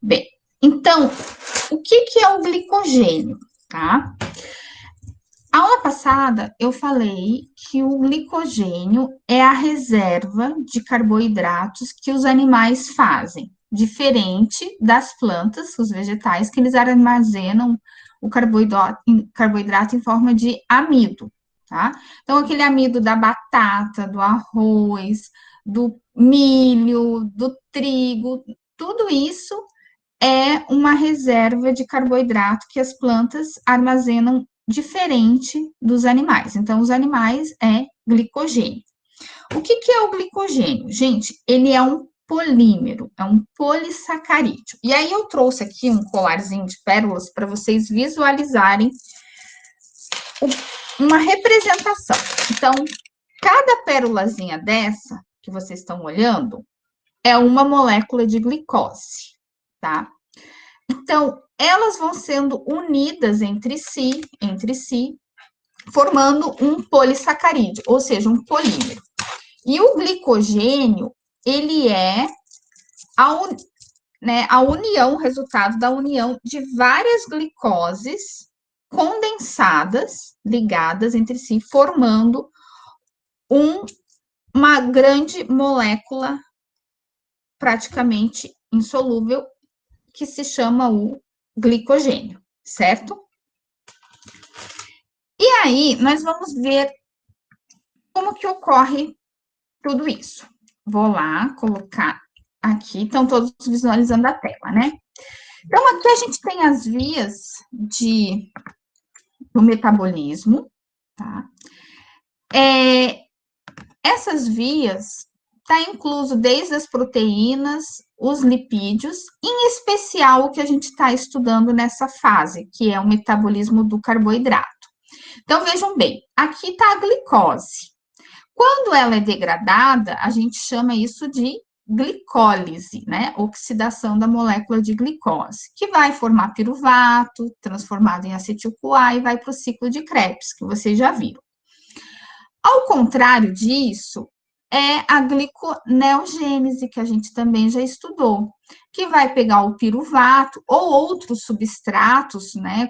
Bem, então, o que é o glicogênio, tá? A aula passada, eu falei que o glicogênio é a reserva de carboidratos que os animais fazem, diferente das plantas, os vegetais, que eles armazenam o carboidrato em forma de amido, tá? Então, aquele amido da batata, do arroz, do milho, do trigo, tudo isso é uma reserva de carboidrato que as plantas armazenam diferente dos animais. Então, os animais é glicogênio. O que é o glicogênio? Gente, ele é um polímero, é um polissacarídeo. E aí eu trouxe aqui um colarzinho de pérolas para vocês visualizarem uma representação. Então, cada pérolazinha dessa que vocês estão olhando é uma molécula de glicose, tá? Então, elas vão sendo unidas entre si, formando um polissacarídeo, ou seja, um polímero. E o glicogênio, ele é a união, o resultado da união de várias glicoses condensadas, ligadas entre si, formando uma grande molécula praticamente insolúvel, que se chama o glicogênio, certo? E aí, nós vamos ver como que ocorre tudo isso. Vou lá colocar aqui, estão todos visualizando a tela, né? Então, aqui a gente tem as vias do metabolismo, tá? Essas vias está incluso desde as proteínas, os lipídios, em especial o que a gente está estudando nessa fase, que é o metabolismo do carboidrato. Então, vejam bem, aqui está a glicose. Quando ela é degradada, a gente chama isso de glicólise, né? Oxidação da molécula de glicose, que vai formar piruvato, transformado em acetil-CoA e vai para o ciclo de Krebs, que vocês já viram. Ao contrário disso, é a gliconeogênese, que a gente também já estudou, que vai pegar o piruvato ou outros substratos, né?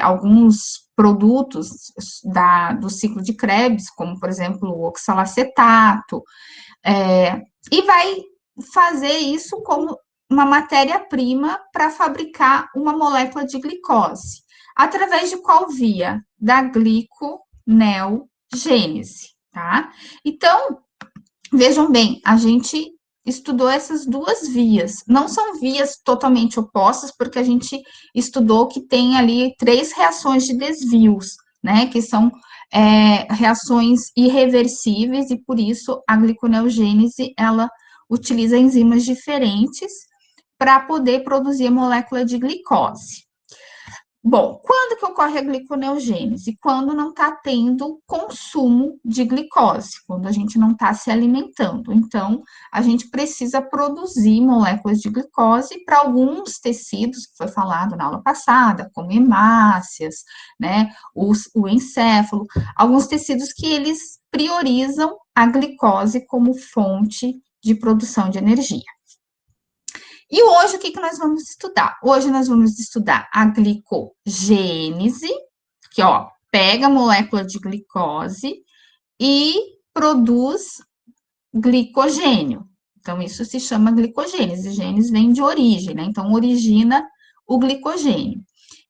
Alguns produtos do ciclo de Krebs, como, por exemplo, o oxalacetato, e vai fazer isso como uma matéria-prima para fabricar uma molécula de glicose. Através de qual via? Da gliconeogênese, tá? Então, vejam bem, a gente estudou essas duas vias. Não são vias totalmente opostas, porque a gente estudou que tem ali 3 reações de desvios, né? Que são reações irreversíveis, e por isso a gliconeogênese, ela utiliza enzimas diferentes para poder produzir a molécula de glicose. Bom, quando que ocorre a gliconeogênese? Quando não está tendo consumo de glicose, quando a gente não está se alimentando. Então, a gente precisa produzir moléculas de glicose para alguns tecidos, que foi falado na aula passada, como hemácias, né, o encéfalo, alguns tecidos que eles priorizam a glicose como fonte de produção de energia. E hoje, o que nós vamos estudar? Hoje nós vamos estudar a glicogênese, que, ó, pega a molécula de glicose e produz glicogênio. Então, isso se chama glicogênese. Gênese vem de origem, né? Então, origina o glicogênio.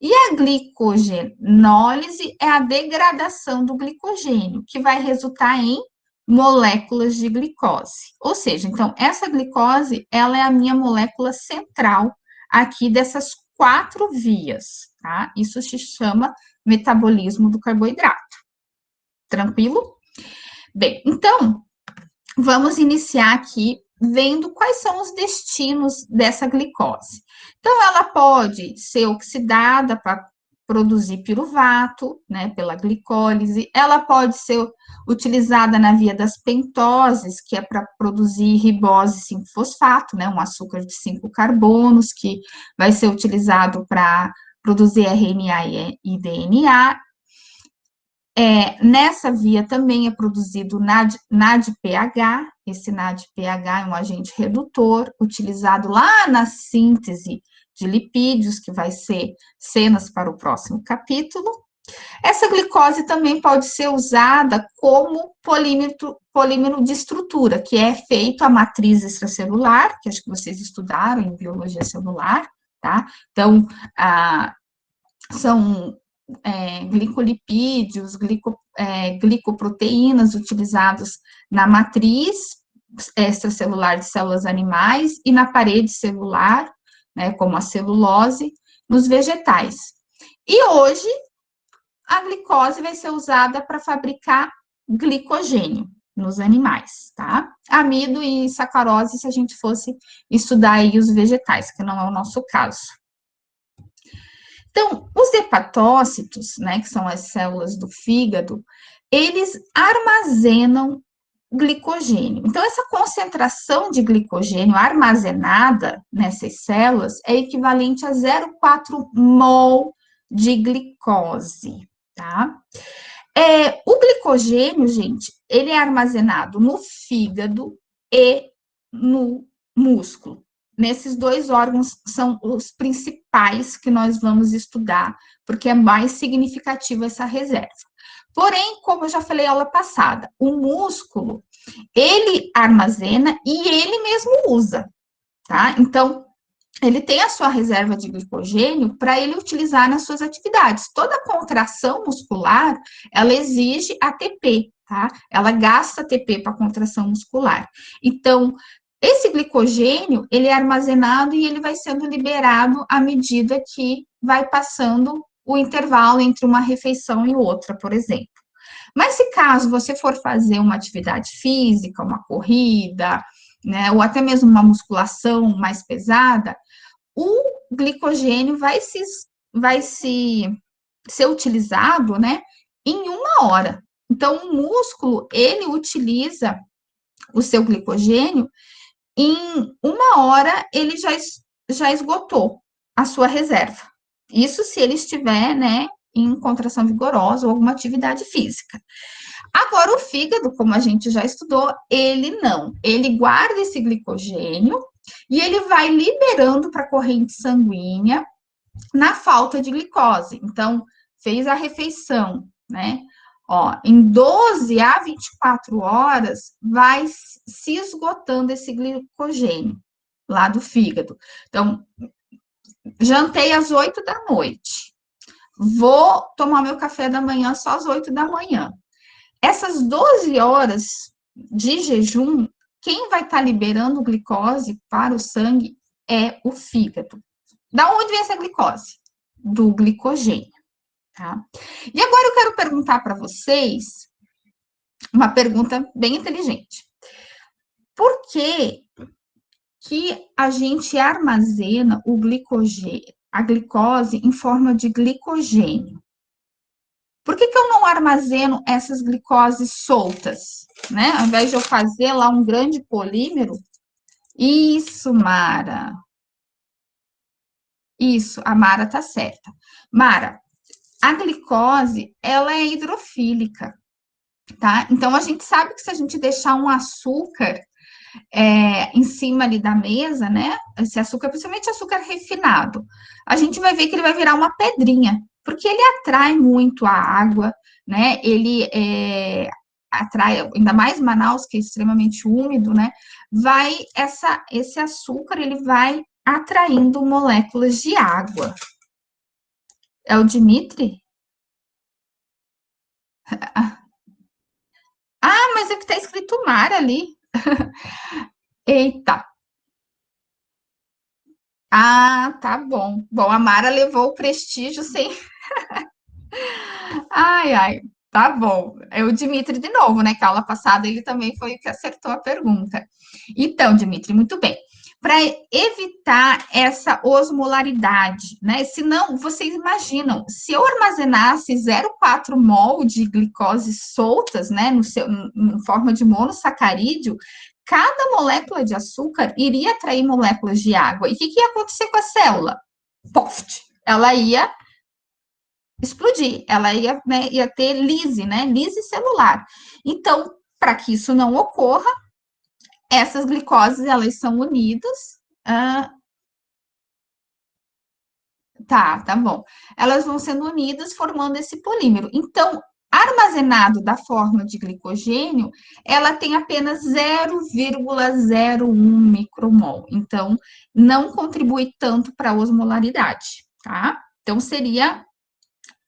E a glicogenólise é a degradação do glicogênio, que vai resultar em moléculas de glicose. Ou seja, então, essa glicose, ela é a minha molécula central aqui dessas 4 vias, tá? Isso se chama metabolismo do carboidrato. Tranquilo? Bem, então, vamos iniciar aqui vendo quais são os destinos dessa glicose. Então, ela pode ser oxidada para produzir piruvato, né, pela glicólise. Ela pode ser utilizada na via das pentoses, que é para produzir ribose 5-fosfato, né, um açúcar de 5 carbonos, que vai ser utilizado para produzir RNA e DNA. Nessa via também é produzido NADPH. Esse NADPH é um agente redutor, utilizado lá na síntese de lipídios, que vai ser cenas para o próximo capítulo. Essa glicose também pode ser usada como polímero de estrutura, que é feito a matriz extracelular, que acho que vocês estudaram em biologia celular, tá? Então, são glicolipídios, glicoproteínas utilizados na matriz extracelular de células animais e na parede celular, né, como a celulose, nos vegetais. E hoje, a glicose vai ser usada para fabricar glicogênio nos animais, tá? Amido e sacarose, se a gente fosse estudar aí os vegetais, que não é o nosso caso. Então, os hepatócitos, né, que são as células do fígado, eles armazenam glicogênio. Então, essa concentração de glicogênio armazenada nessas células é equivalente a 0,4 mol de glicose, tá? O glicogênio, gente, ele é armazenado no fígado e no músculo. Nesses dois órgãos são os principais que nós vamos estudar, porque é mais significativa essa reserva. Porém, como eu já falei aula passada, o músculo, ele armazena e ele mesmo usa, tá? Então, ele tem a sua reserva de glicogênio para ele utilizar nas suas atividades. Toda contração muscular, ela exige ATP, tá? Ela gasta ATP para contração muscular. Então, esse glicogênio, ele é armazenado e ele vai sendo liberado à medida que vai passando o intervalo entre uma refeição e outra, por exemplo. Mas se caso você for fazer uma atividade física, uma corrida, né, ou até mesmo uma musculação mais pesada, o glicogênio vai ser utilizado, né, em 1 hora. Então, o músculo, ele utiliza o seu glicogênio, em 1 hora ele já esgotou a sua reserva. Isso se ele estiver, né, em contração vigorosa ou alguma atividade física. Agora, o fígado, como a gente já estudou, ele não. Ele guarda esse glicogênio e ele vai liberando para a corrente sanguínea na falta de glicose. Então, fez a refeição, né? Ó, em 12 a 24 horas, vai se esgotando esse glicogênio lá do fígado. Então, jantei às 8 da noite. Vou tomar meu café da manhã só às 8 da manhã. Essas 12 horas de jejum, quem vai estar liberando glicose para o sangue é o fígado. Da onde vem essa glicose? Do glicogênio, tá? E agora eu quero perguntar para vocês uma pergunta bem inteligente. Por que que a gente armazena o glicogênio, a glicose em forma de glicogênio? Por que eu não armazeno essas glicoses soltas, né? Ao invés de eu fazer lá um grande polímero. Isso, Mara. Isso, a Mara tá certa. Mara, a glicose, ela é hidrofílica, tá? Então, a gente sabe que se a gente deixar um açúcar em cima ali da mesa, né? Esse açúcar, principalmente açúcar refinado, a gente vai ver que ele vai virar uma pedrinha, porque ele atrai muito a água, né? Ele atrai, ainda mais Manaus, que é extremamente úmido, né? Esse açúcar, ele vai atraindo moléculas de água. É o Dimitri? Ah, mas é que tá escrito mar ali. Eita. Ah, tá bom. Bom, a Mara levou o prestígio sem. Ai, ai, tá bom. É o Dimitri de novo, né? Que a aula passada ele também foi o que acertou a pergunta. Então, Dimitri, muito bem. Para evitar essa osmolaridade, né? Senão, vocês imaginam, se eu armazenasse 0,4 mol de glicose soltas, né, em forma de monossacarídeo, cada molécula de açúcar iria atrair moléculas de água. E o que ia acontecer com a célula? Poft! Ela ia explodir, ela ia ter lise, né? Lise celular. Então, para que isso não ocorra, essas glicoses, elas são unidas Tá bom. Elas vão sendo unidas formando esse polímero. Então, armazenado da forma de glicogênio, ela tem apenas 0,01 micromol. Então, não contribui tanto para a osmolaridade, tá? Então, seria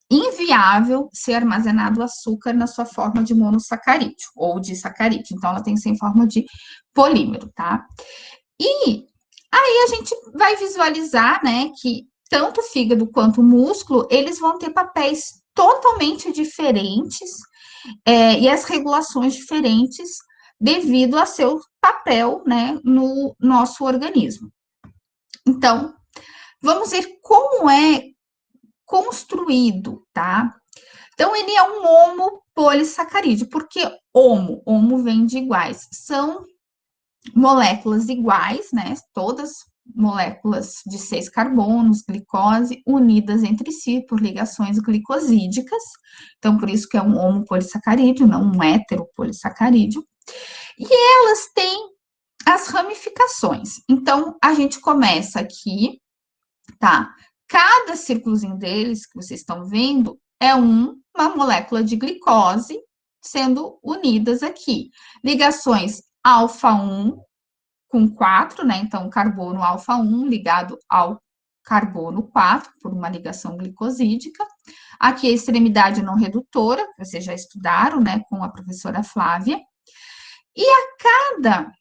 inviável ser armazenado açúcar na sua forma de monossacarídeo ou de sacarídeo. Então, ela tem que ser em forma de polímero, tá? E aí a gente vai visualizar, né, que tanto o fígado quanto o músculo, eles vão ter papéis totalmente diferentes e as regulações diferentes devido a seu papel, né, no nosso organismo. Então, vamos ver como é construído, tá? Então, ele é um homopolissacarídeo. Por que homo? Homo vem de iguais. São moléculas iguais, né? Todas moléculas de 6 carbonos, glicose, unidas entre si por ligações glicosídicas. Então, por isso que é um homopolissacarídeo, não um heteropolissacarídeo. E elas têm as ramificações. Então, a gente começa aqui, tá? Cada círculozinho deles que vocês estão vendo é uma molécula de glicose sendo unidas aqui. Ligações alfa 1 com 4, né? Então, carbono alfa 1 ligado ao carbono 4 por uma ligação glicosídica. Aqui a extremidade não redutora, que vocês já estudaram, né, com a professora Flávia. E a cada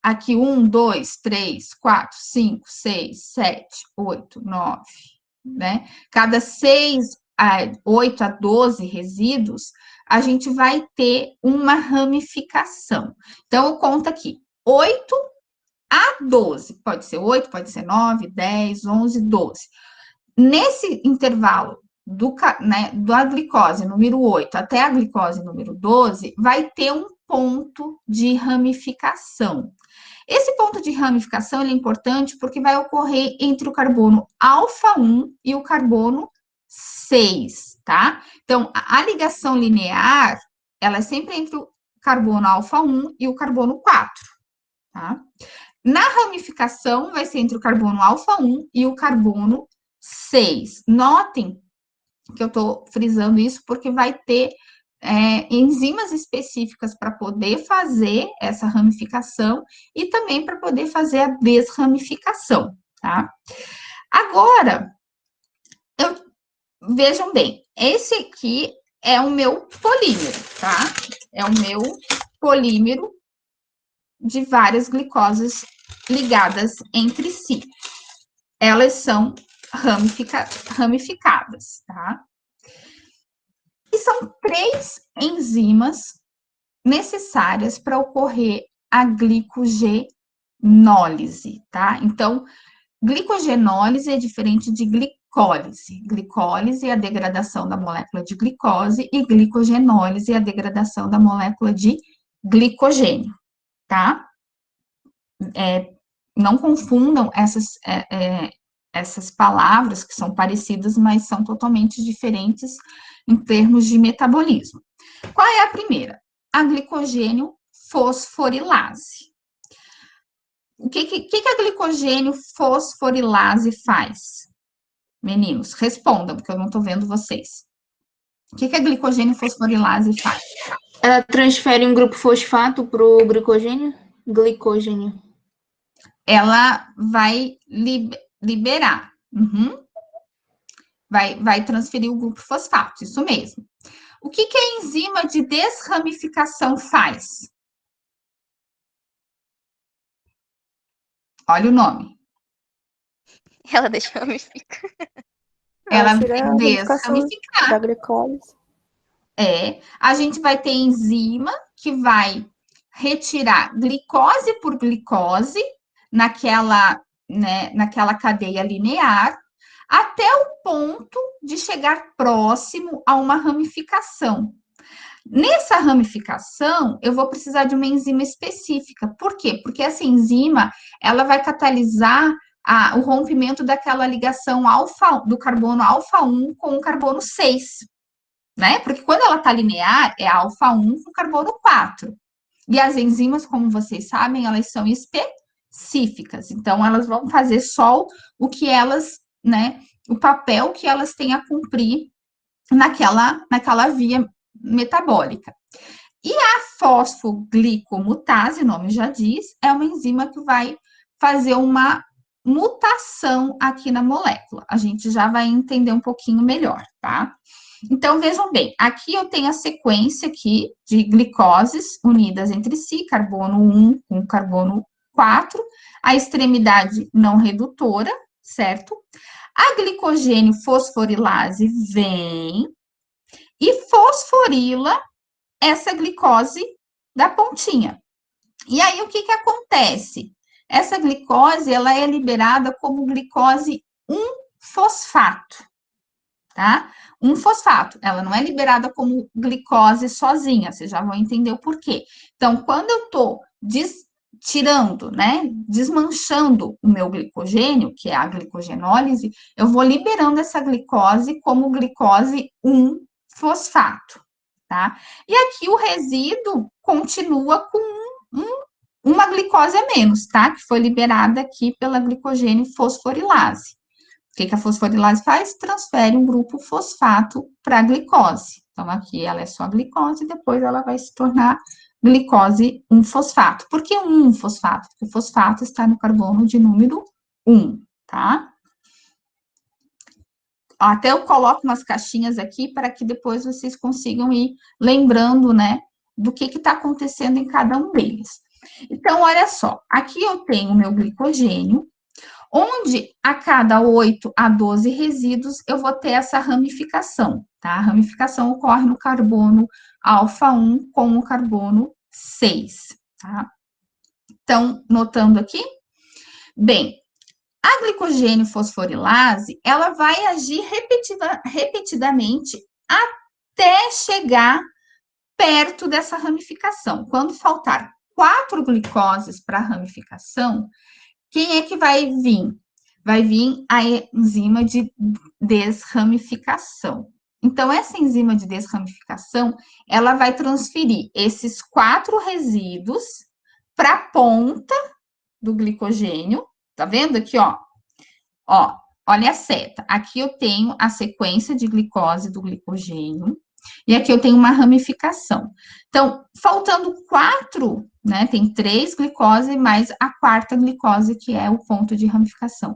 aqui 1, 2, 3, 4, 5, 6, 7, 8, 9, né? Cada 8 a 12 resíduos, a gente vai ter uma ramificação. Então, eu conto aqui, 8 a 12, pode ser 8, pode ser 9, 10, 11, 12. Nesse intervalo da glicose número 8 até a glicose número 12, vai ter um ponto de ramificação. Esse ponto de ramificação é importante porque vai ocorrer entre o carbono alfa 1 e o carbono 6, tá? Então, a ligação linear, ela é sempre entre o carbono alfa 1 e o carbono 4, tá? Na ramificação, vai ser entre o carbono alfa 1 e o carbono 6. Notem que eu estou frisando isso porque vai ter enzimas específicas para poder fazer essa ramificação e também para poder fazer a desramificação, tá? Agora, vejam bem, esse aqui é o meu polímero, tá? É o meu polímero de várias glicoses ligadas entre si. Elas são ramificadas, tá? E são 3 enzimas necessárias para ocorrer a glicogenólise, tá? Então, glicogenólise é diferente de glicólise. Glicólise é a degradação da molécula de glicose e glicogenólise é a degradação da molécula de glicogênio, tá? Não confundam essas palavras que são parecidas, mas são totalmente diferentes em termos de metabolismo. Qual é a primeira? A glicogênio fosforilase. O que a glicogênio fosforilase faz? Meninos, respondam, porque eu não estou vendo vocês. O que a glicogênio fosforilase faz? Ela transfere um grupo fosfato para o glicogênio? Glicogênio. Ela vai liberar. Vai transferir o grupo fosfato, isso mesmo. O que a enzima de desramificação faz? Olha o nome. Ela deixa ramificar. Ela vai seria a ramificação desramificar. da glicólise. A gente vai ter enzima que vai retirar glicose por glicose naquela cadeia linear, até o ponto de chegar próximo a uma ramificação. Nessa ramificação, eu vou precisar de uma enzima específica. Por quê? Porque essa enzima, ela vai catalisar o rompimento daquela ligação do carbono alfa 1 com o carbono 6, né? Porque quando ela está linear, é alfa 1 com carbono 4. E as enzimas, como vocês sabem, elas são cíficas. Então, elas vão fazer só o que elas, né, o papel que elas têm a cumprir naquela via metabólica. E a fosfoglicomutase, o nome já diz, é uma enzima que vai fazer uma mutação aqui na molécula. A gente já vai entender um pouquinho melhor, tá? Então, vejam bem, aqui eu tenho a sequência aqui de glicoses unidas entre si, carbono 1 com carbono 4, a extremidade não redutora, certo? A glicogênio fosforilase vem e fosforila essa glicose da pontinha. E aí, o que que acontece? Essa glicose, ela é liberada como glicose 1-fosfato, tá? 1-fosfato, ela não é liberada como glicose sozinha, vocês já vão entender o porquê. Então, quando eu tô tirando, né, desmanchando o meu glicogênio, que é a glicogenólise, eu vou liberando essa glicose como glicose 1-fosfato, tá? E aqui o resíduo continua com uma glicose a menos, tá? Que foi liberada aqui pela glicogênio fosforilase. O que a fosforilase faz? Transfere um grupo fosfato para a glicose. Então, aqui ela é só glicose, depois ela vai se tornar glicose 1-fosfato. Por que 1-fosfato? Porque o fosfato está no carbono de número 1, tá? Até eu coloco umas caixinhas aqui para que depois vocês consigam ir lembrando, né, do que está acontecendo em cada um deles. Então, olha só, aqui eu tenho o meu glicogênio, onde a cada 8 a 12 resíduos eu vou ter essa ramificação, tá? A ramificação ocorre no carbono alfa 1 com o carbono 6, tá? Então, notando aqui? Bem, a glicogênio fosforilase, ela vai agir repetidamente até chegar perto dessa ramificação. Quando faltar 4 glicoses para a ramificação, quem é que vai vir? Vai vir a enzima de desramificação. Então, essa enzima de desramificação, ela vai transferir esses 4 resíduos para a ponta do glicogênio. Tá vendo aqui, ó? Ó, olha a seta. Aqui eu tenho a sequência de glicose do glicogênio. E aqui eu tenho uma ramificação. Então, faltando 4, né? Tem 3 glicose mais a 4ª glicose, que é o ponto de ramificação.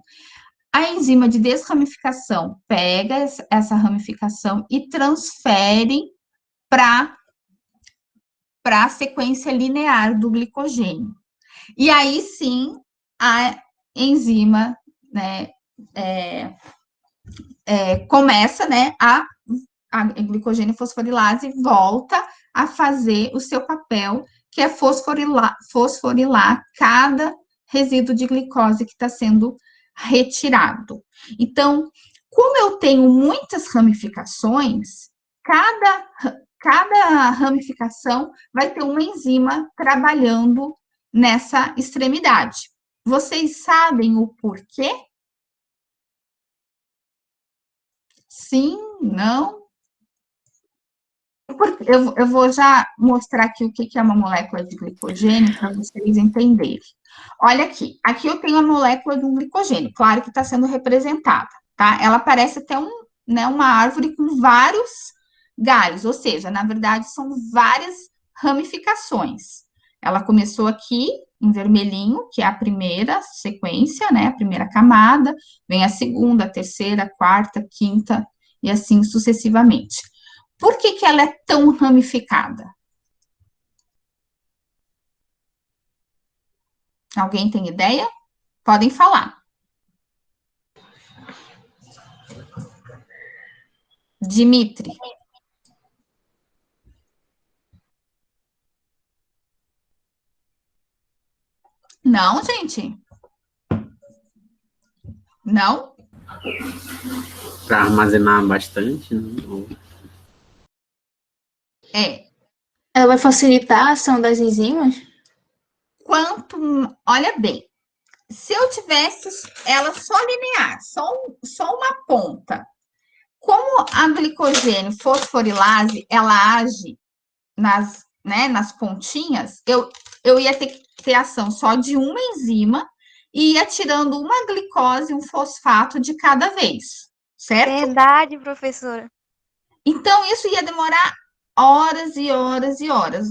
A enzima de desramificação pega essa ramificação e transfere para a sequência linear do glicogênio. E aí sim, a enzima, né, começa, né, a glicogênio fosforilase volta a fazer o seu papel, que é fosforilar cada resíduo de glicose que está sendo retirado. Então, como eu tenho muitas ramificações, cada ramificação vai ter uma enzima trabalhando nessa extremidade. Vocês sabem o porquê? Sim, não? Eu vou já mostrar aqui o que é uma molécula de glicogênio para vocês entenderem. Olha aqui eu tenho a molécula do glicogênio, claro que está sendo representada, tá? Ela parece até uma árvore com vários galhos, ou seja, na verdade são várias ramificações. Ela começou aqui em vermelhinho, que é a primeira sequência, né? A primeira camada, vem a segunda, a terceira, a quarta, a quinta e assim sucessivamente. Por que ela é tão ramificada? Alguém tem ideia? Podem falar. Dimitri. Não, gente. Não? Para armazenar bastante, né? Ela vai facilitar a ação das enzimas? Olha bem, se eu tivesse ela só linear, só uma ponta, como a glicogênio fosforilase, ela age nas pontinhas, eu ia ter ação só de uma enzima e ia tirando uma glicose, um fosfato de cada vez, certo? Verdade, professora. Então, isso ia demorar horas e horas e horas.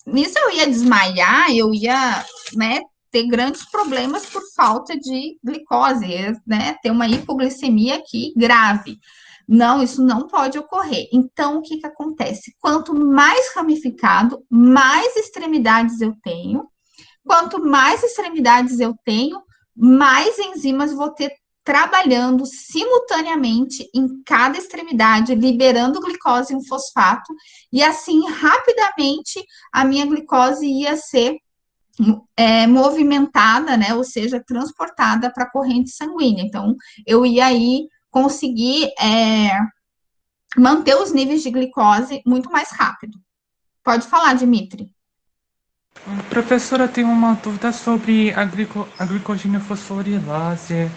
Nisso eu ia desmaiar, eu ia, né, ter grandes problemas por falta de glicose, né, ter uma hipoglicemia aqui grave. Não, isso não pode ocorrer. Então, o que que acontece? Quanto mais ramificado, mais extremidades eu tenho. Quanto mais extremidades eu tenho, mais enzimas vou ter trabalhando simultaneamente em cada extremidade, liberando glicose em fosfato, e assim, rapidamente, a minha glicose ia ser movimentada, né, ou seja, transportada para a corrente sanguínea. Então, eu ia aí conseguir manter os níveis de glicose muito mais rápido. Pode falar, Dimitri. Professora, tenho uma dúvida sobre a glicogênio fosforilase.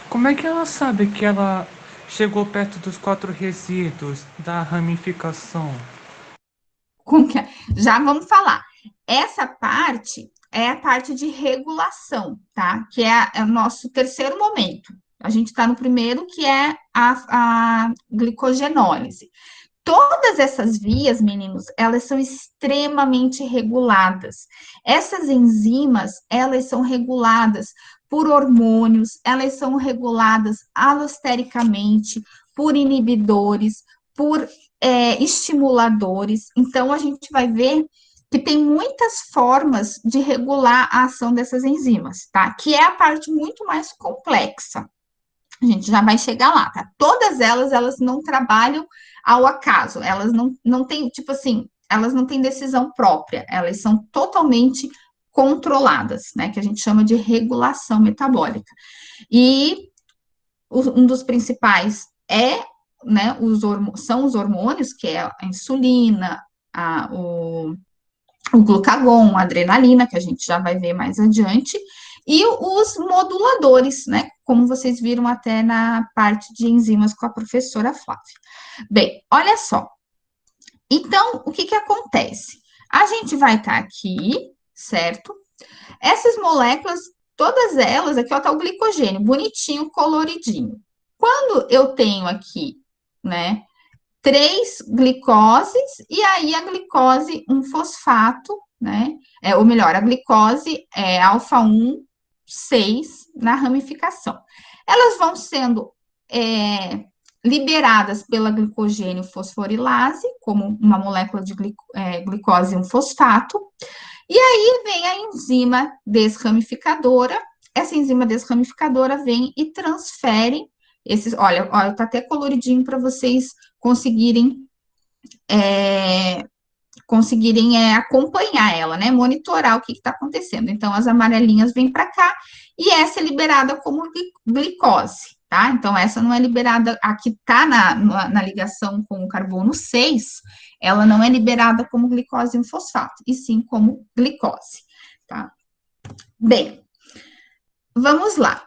Como é que ela sabe que ela chegou perto dos 4 resíduos da ramificação? Já vamos falar. Essa parte é a parte de regulação, tá? Que é o nosso terceiro momento. A gente está no primeiro, que é a glicogenólise. Todas essas vias, meninos, elas são extremamente reguladas. Essas enzimas, elas são reguladas por hormônios, elas são reguladas alostericamente, por inibidores, por estimuladores. Então, a gente vai ver que tem muitas formas de regular a ação dessas enzimas, tá? Que é a parte muito mais complexa. A gente já vai chegar lá, tá? Todas elas não trabalham ao acaso, elas não têm, tipo assim, elas não têm decisão própria, elas são totalmente controladas, né? Que a gente chama de regulação metabólica. E um dos principais né, são os hormônios, que é a insulina, o glucagon, a adrenalina, que a gente já vai ver mais adiante, e os moduladores, né? Como vocês viram até na parte de enzimas com a professora Flávia. Bem, olha só. Então, o que que acontece? A gente vai estar aqui, certo? Essas moléculas, todas elas, aqui ó, tá o glicogênio, bonitinho, coloridinho. Quando eu tenho aqui, né, 3 glicoses, e aí a glicose, um fosfato, né? Ou melhor, a glicose é alfa-1, 6 na ramificação. Elas vão sendo liberadas pela glicogênio fosforilase, como uma molécula de glicose e um fosfato, e aí vem a enzima desramificadora. Essa enzima desramificadora vem e transfere esses. Olha, tá até coloridinho para vocês conseguirem acompanhar ela, né? Monitorar o que está acontecendo. Então, as amarelinhas vêm para cá e essa é liberada como glicose, tá? Então, essa não é liberada, a que está na ligação com o carbono 6, ela não é liberada como glicose e um fosfato, e sim como glicose, tá? Bem, vamos lá.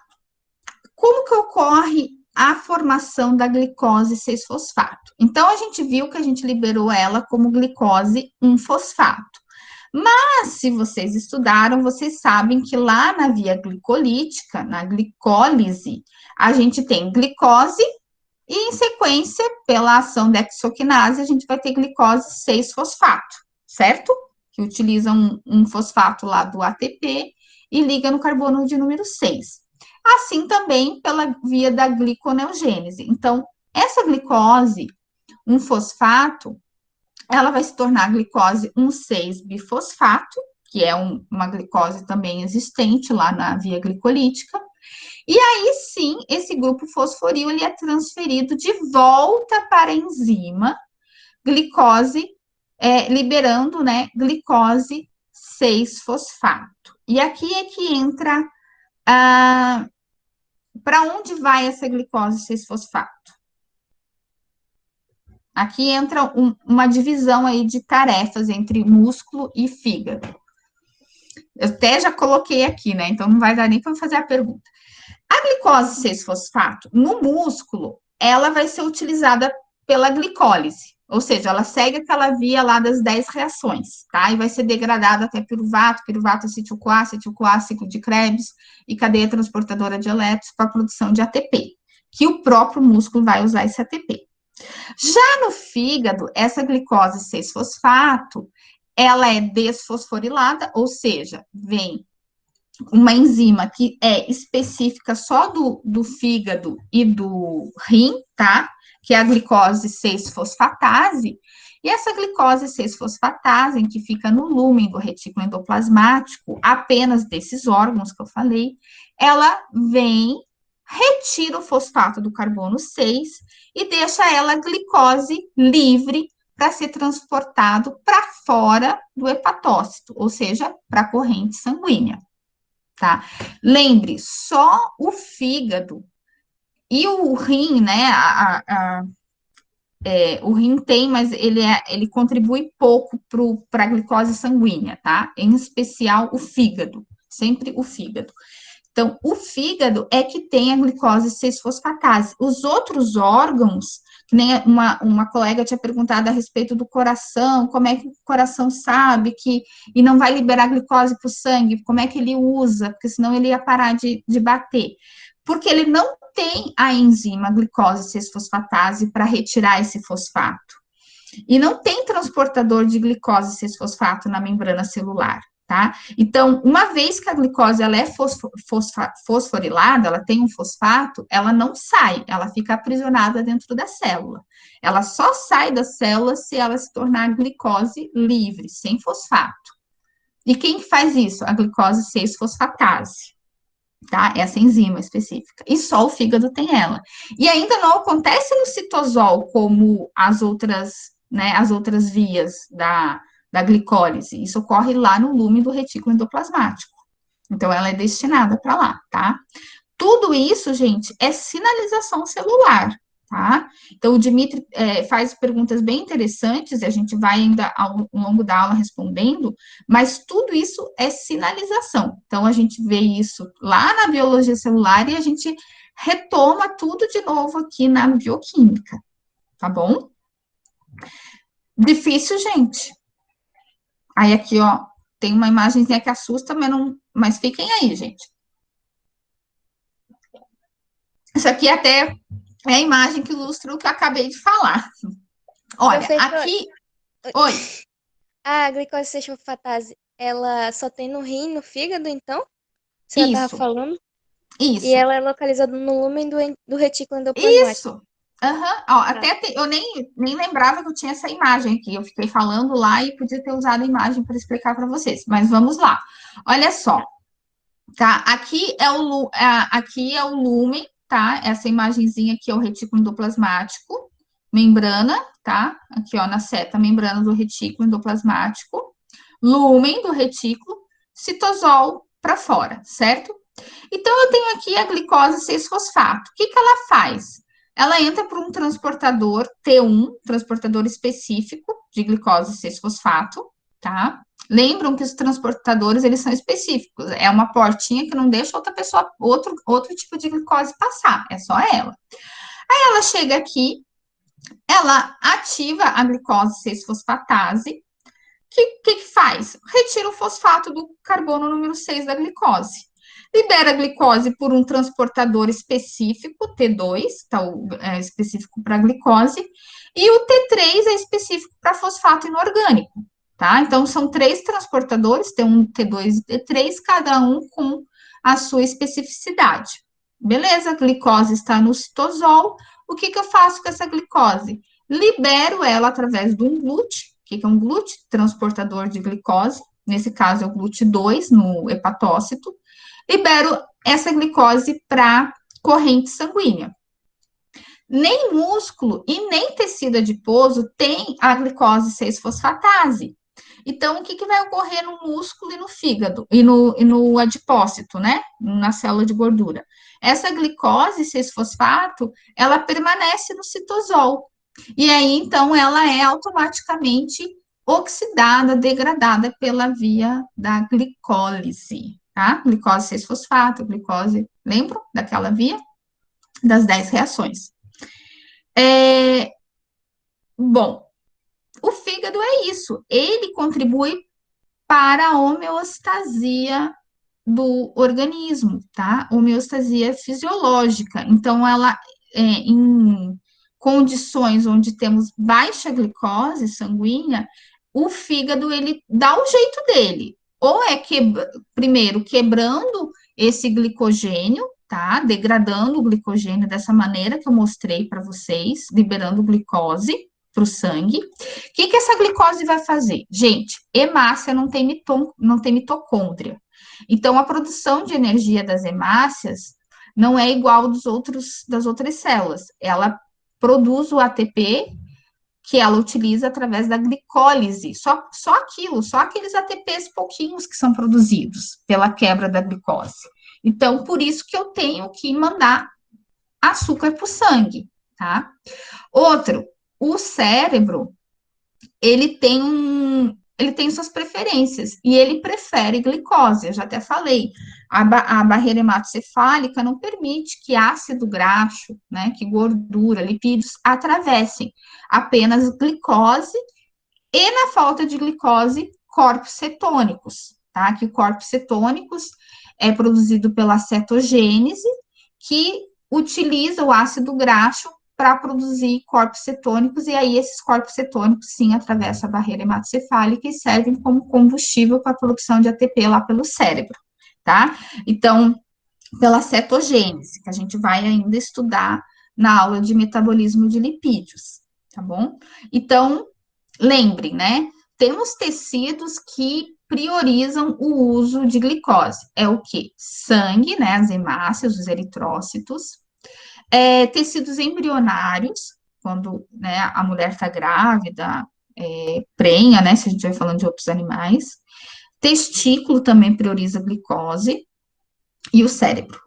Como que ocorre a formação da glicose 6-fosfato? Então, a gente viu que a gente liberou ela como glicose 1-fosfato. Mas, se vocês estudaram, vocês sabem que lá na via glicolítica, na glicólise, a gente tem glicose e, em sequência, pela ação da hexoquinase, a gente vai ter glicose 6-fosfato, certo? Que utiliza um fosfato lá do ATP e liga no carbono de número 6. Assim também pela via da gliconeogênese. Então, essa glicose 1-fosfato, ela vai se tornar glicose 1,6-bifosfato, que é uma glicose também existente lá na via glicolítica. E aí, sim, esse grupo fosforil, ele é transferido de volta para a enzima glicose, liberando, né, glicose 6-fosfato. E aqui é que entra para onde vai essa glicose 6-fosfato? Aqui entra uma divisão aí de tarefas entre músculo e fígado. Eu até já coloquei aqui, né? Então, não vai dar nem para fazer a pergunta. A glicose 6-fosfato, no músculo, ela vai ser utilizada pela glicólise, Ou seja, ela segue aquela via lá das 10 reações, tá? E vai ser degradada até piruvato, acetil-CoA, ciclo de Krebs e cadeia transportadora de elétrons para a produção de ATP, que o próprio músculo vai usar esse ATP. Já no fígado, essa glicose 6-fosfato, ela é desfosforilada, ou seja, vem uma enzima que é específica só do fígado e do rim, tá? Que é a glicose 6-fosfatase. E essa glicose 6-fosfatase, que fica no lúmen do retículo endoplasmático, apenas desses órgãos que eu falei, ela vem, retira o fosfato do carbono 6 e deixa ela glicose livre para ser transportado para fora do hepatócito, ou seja, para a corrente sanguínea. Tá? Lembre, só o fígado e o rim, né? O rim tem, mas ele contribui pouco para a glicose sanguínea, tá? Em especial o fígado, sempre o fígado. Então, o fígado é que tem a glicose 6-fosfatase. Os outros órgãos, que nem uma colega tinha perguntado a respeito do coração, como é que o coração sabe que, e não vai liberar glicose para o sangue, como é que ele usa, porque senão ele ia parar de bater. Porque ele não tem a enzima glicose 6-fosfatase para retirar esse fosfato. E não tem transportador de glicose 6-fosfato na membrana celular. Tá? Então, uma vez que a glicose ela é fosforilada, ela tem um fosfato, ela não sai, ela fica aprisionada dentro da célula. Ela só sai da célula se ela se tornar glicose livre, sem fosfato. E quem faz isso? A glicose 6-fosfatase, tá? Essa enzima específica. E só o fígado tem ela. E ainda não acontece no citosol como as outras, né, as outras vias da glicólise. Isso ocorre lá no lume do retículo endoplasmático. Então, ela é destinada para lá, tá? Tudo isso, gente, é sinalização celular, tá? Então, o Dimitri faz perguntas bem interessantes, e a gente vai ainda ao longo da aula respondendo, mas tudo isso é sinalização. Então, a gente vê isso lá na biologia celular e a gente retoma tudo de novo aqui na bioquímica, tá bom? Difícil, gente. Aí aqui, ó, tem uma imagenzinha que assusta, mas fiquem aí, gente. Isso aqui até é a imagem que ilustra o que eu acabei de falar. Olha, Professor, aqui... Oi. a glicose 6-fosfatase, ela só tem no rim e no fígado, então? Você já estava falando? Isso. E ela é localizada no lumen do retículo endoplasmático. Isso. Ó, até eu nem lembrava que eu tinha essa imagem aqui. Eu fiquei falando lá e podia ter usado a imagem para explicar para vocês. Mas vamos lá. Olha só. Tá? Aqui é o lumen, tá? Essa imagenzinha aqui é o retículo endoplasmático, membrana, tá? Aqui, ó, na seta, membrana do retículo endoplasmático, lumen do retículo, citosol para fora, certo? Então, eu tenho aqui a glicose 6-fosfato. O que ela faz? Ela entra por um transportador T1, transportador específico de glicose 6-fosfato, tá? Lembram que os transportadores, eles são específicos. É uma portinha que não deixa outra pessoa, outro tipo de glicose passar. É só ela. Aí, ela chega aqui, ela ativa a glicose 6-fosfatase. O que faz? Retira o fosfato do carbono número 6 da glicose. Libera a glicose por um transportador específico, T2, tá, específico para glicose, e o T3 é específico para fosfato inorgânico, tá? Então, são 3 transportadores, T1, T2 e T3, cada um com a sua especificidade. Beleza, a glicose está no citosol. O que eu faço com essa glicose? Libero ela através de um GLUT. O que é um GLUT? Transportador de glicose. Nesse caso, é o GLUT2 no hepatócito. Libero essa glicose para corrente sanguínea. Nem músculo e nem tecido adiposo tem a glicose 6-fosfatase. Então, o que vai ocorrer no músculo e no fígado, e no adipócito, né? Na célula de gordura. Essa glicose 6-fosfato, ela permanece no citosol. E aí, então, ela é automaticamente oxidada, degradada pela via da glicólise, tá? Glicose 6-fosfato, glicose, lembram daquela via? Das 10 reações. Bom, o fígado é isso, ele contribui para a homeostasia do organismo, tá? Homeostasia fisiológica. Então, ela, em condições onde temos baixa glicose sanguínea, o fígado, ele dá o jeito dele. Ou é, primeiro, quebrando esse glicogênio, tá? Degradando o glicogênio dessa maneira que eu mostrei para vocês, liberando glicose para o sangue. O que essa glicose vai fazer? Gente, hemácia não tem mitocôndria. Então, a produção de energia das hemácias não é igual das outras células. Ela produz o ATP que ela utiliza através da glicólise. Só aqueles ATPs pouquinhos que são produzidos pela quebra da glicose. Então, por isso que eu tenho que mandar açúcar para o sangue, tá? Outro, o cérebro, ele tem suas preferências, e ele prefere glicose, eu já até falei, a barreira hematocefálica não permite que ácido graxo, né, que gordura, lipídios, atravessem apenas glicose, e na falta de glicose, corpos cetônicos, tá, que corpos cetônicos é produzido pela cetogênese, que utiliza o ácido graxo para produzir corpos cetônicos, e aí esses corpos cetônicos, sim, atravessam a barreira hematocefálica e servem como combustível para a produção de ATP lá pelo cérebro, tá? Então, pela cetogênese, que a gente vai ainda estudar na aula de metabolismo de lipídios, tá bom? Então, lembrem, né? Temos tecidos que priorizam o uso de glicose. É o quê? Sangue, né? As hemácias, os eritrócitos, tecidos embrionários, quando, né, a mulher está grávida, prenha, né, se a gente vai falando de outros animais. Testículo também prioriza glicose, e o cérebro,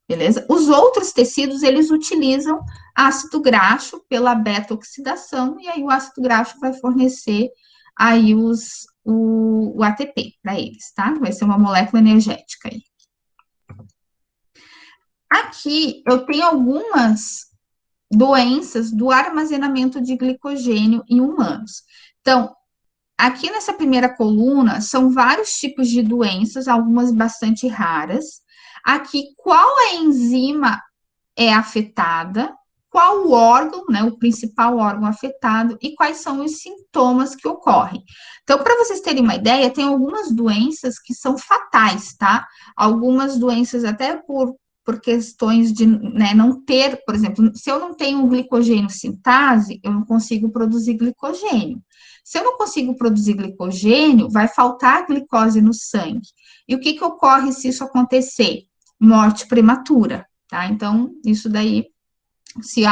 beleza? Os outros tecidos, eles utilizam ácido graxo pela beta-oxidação, e aí o ácido graxo vai fornecer aí o ATP para eles, tá? Vai ser uma molécula energética aí. Aqui eu tenho algumas doenças do armazenamento de glicogênio em humanos. Então, aqui nessa primeira coluna, são vários tipos de doenças, algumas bastante raras. Aqui, qual a enzima é afetada, qual o órgão, né, o principal órgão afetado, e quais são os sintomas que ocorrem. Então, para vocês terem uma ideia, tem algumas doenças que são fatais, tá? Algumas doenças até por questões de, né, não ter, por exemplo, se eu não tenho glicogênio sintase, eu não consigo produzir glicogênio. Se eu não consigo produzir glicogênio, vai faltar glicose no sangue. E o que ocorre se isso acontecer? Morte prematura, tá? Então, isso daí, se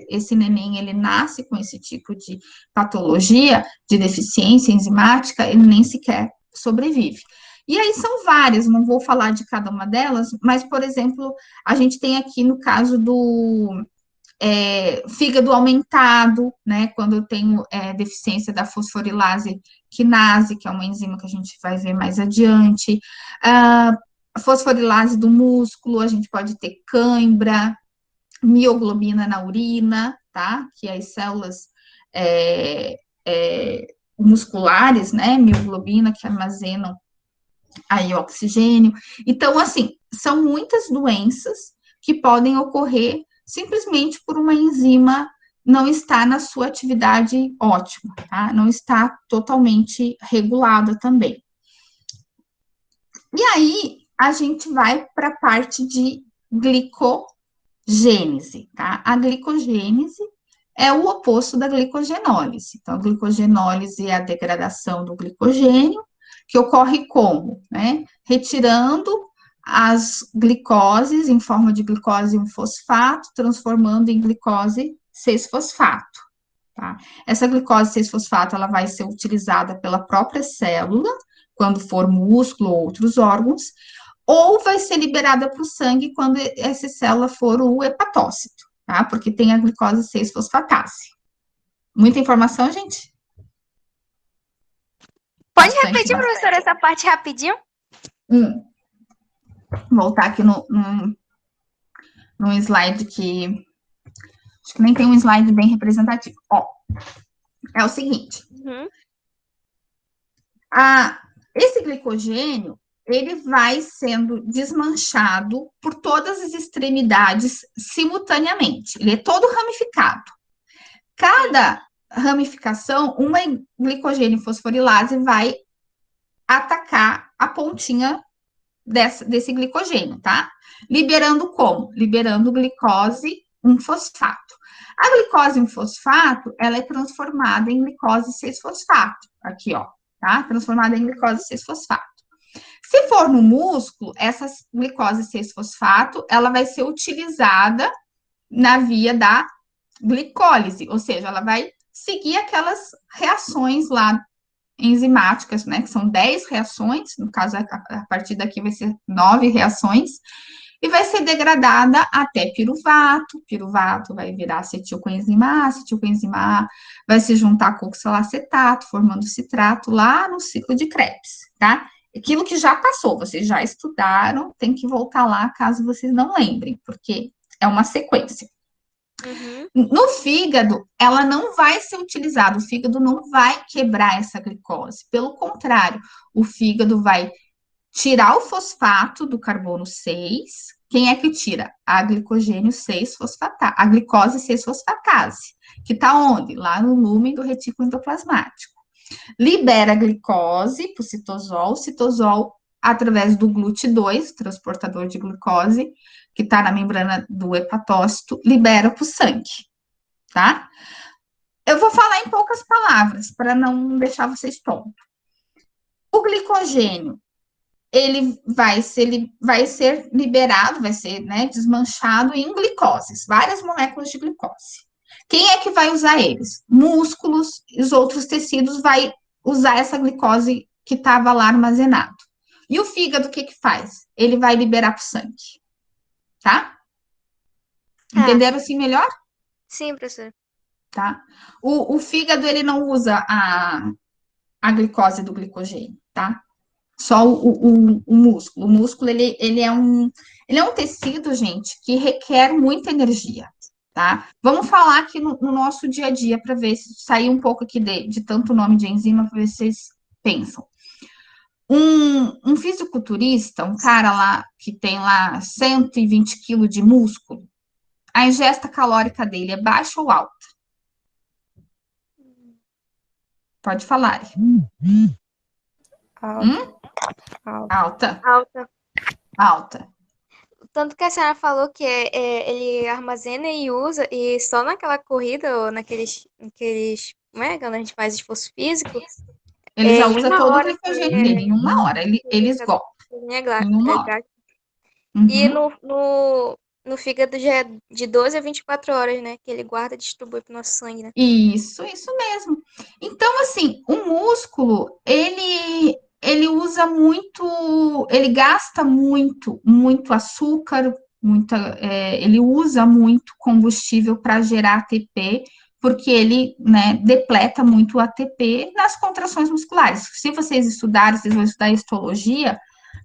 esse neném, ele nasce com esse tipo de patologia, de deficiência enzimática, ele nem sequer sobrevive. E aí são várias, não vou falar de cada uma delas, mas, por exemplo, a gente tem aqui no caso do fígado aumentado, né, quando eu tenho deficiência da fosforilase quinase, que é uma enzima que a gente vai ver mais adiante, a fosforilase do músculo, a gente pode ter cãibra, mioglobina na urina, tá, que as células musculares, né, mioglobina, que armazenam aí o oxigênio. Então, assim, são muitas doenças que podem ocorrer simplesmente por uma enzima não estar na sua atividade ótima, tá? Não está totalmente regulada também. E aí, a gente vai para a parte de glicogênese, tá? A glicogênese é o oposto da glicogenólise. Então, a glicogenólise é a degradação do glicogênio, que ocorre como? Né? Retirando as glicoses em forma de glicose 1-fosfato, transformando em glicose 6-fosfato. Tá? Essa glicose 6-fosfato, ela vai ser utilizada pela própria célula, quando for músculo ou outros órgãos, ou vai ser liberada para o sangue quando essa célula for o hepatócito, tá? Porque tem a glicose 6-fosfatase. Muita informação, gente? Pode repetir, professora, essa parte rapidinho? Voltar aqui num slide que... Acho que nem tem um slide bem representativo. Ó, É o seguinte, Uhum. esse glicogênio, ele vai sendo desmanchado por todas as extremidades simultaneamente. Ele é todo ramificado. Cada ramificação, uma glicogênio fosforilase vai atacar a pontinha desse glicogênio, tá? Liberando como? Liberando glicose 1-fosfato. A glicose 1-fosfato, ela é transformada em glicose 6-fosfato. Aqui, ó, tá? Transformada em glicose 6-fosfato. Se for no músculo, essa glicose 6-fosfato, ela vai ser utilizada na via da glicólise, ou seja, ela vai seguir aquelas reações lá enzimáticas, né, que são 10 reações, no caso, a partir daqui vai ser 9 reações, e vai ser degradada até piruvato vai virar acetilcoenzima A vai se juntar com oxalacetato, formando citrato lá no ciclo de Krebs, tá? Aquilo que já passou, vocês já estudaram, tem que voltar lá caso vocês não lembrem, porque é uma sequência. Uhum. No fígado, ela não vai ser utilizada, o fígado não vai quebrar essa glicose. Pelo contrário, o fígado vai tirar o fosfato do carbono 6. Quem é que tira? A glicogênio 6-fosfatase, a glicose 6-fosfatase, que está onde? Lá no lumen do retículo endoplasmático. Libera a glicose para o citosol, através do GLUT2, transportador de glicose, que está na membrana do hepatócito, libera para o sangue, tá? Eu vou falar em poucas palavras, para não deixar vocês tontos. O glicogênio, ele vai ser liberado, vai ser, né, desmanchado em glicoses, várias moléculas de glicose. Quem é que vai usar eles? Músculos, os outros tecidos vai usar essa glicose que estava lá armazenado. E o fígado, o que que faz? Ele vai liberar para o sangue, tá? Entenderam assim melhor? Sim, professora. Tá? O fígado, ele não usa a glicose do glicogênio, tá? Só o músculo. O músculo, ele é um tecido, gente, que requer muita energia, tá? Vamos falar aqui no nosso dia a dia para ver se sair um pouco aqui de tanto nome de enzima, para ver se vocês pensam. Um fisiculturista, um cara lá que tem lá 120 quilos de músculo, a ingesta calórica dele é baixa ou alta? Pode falar. Alta. Alta. Alta. Alta. Tanto que a senhora falou que ele armazena e usa, e só naquela corrida ou naqueles como é, quando a gente faz esforço físico, Ele já em usa uma todo o hora glicogênio dele. Em uma hora, ele esgota. Em uma hora. E Uhum. no fígado já é de 12 a 24 horas, né? Que ele guarda e distribui pro nosso sangue, né? Isso mesmo. Então, assim, o músculo, ele usa muito, ele gasta muito açúcar, ele usa muito combustível para gerar ATP, porque ele, né, depleta muito o ATP nas contrações musculares. Se vocês estudarem, vocês vão estudar histologia,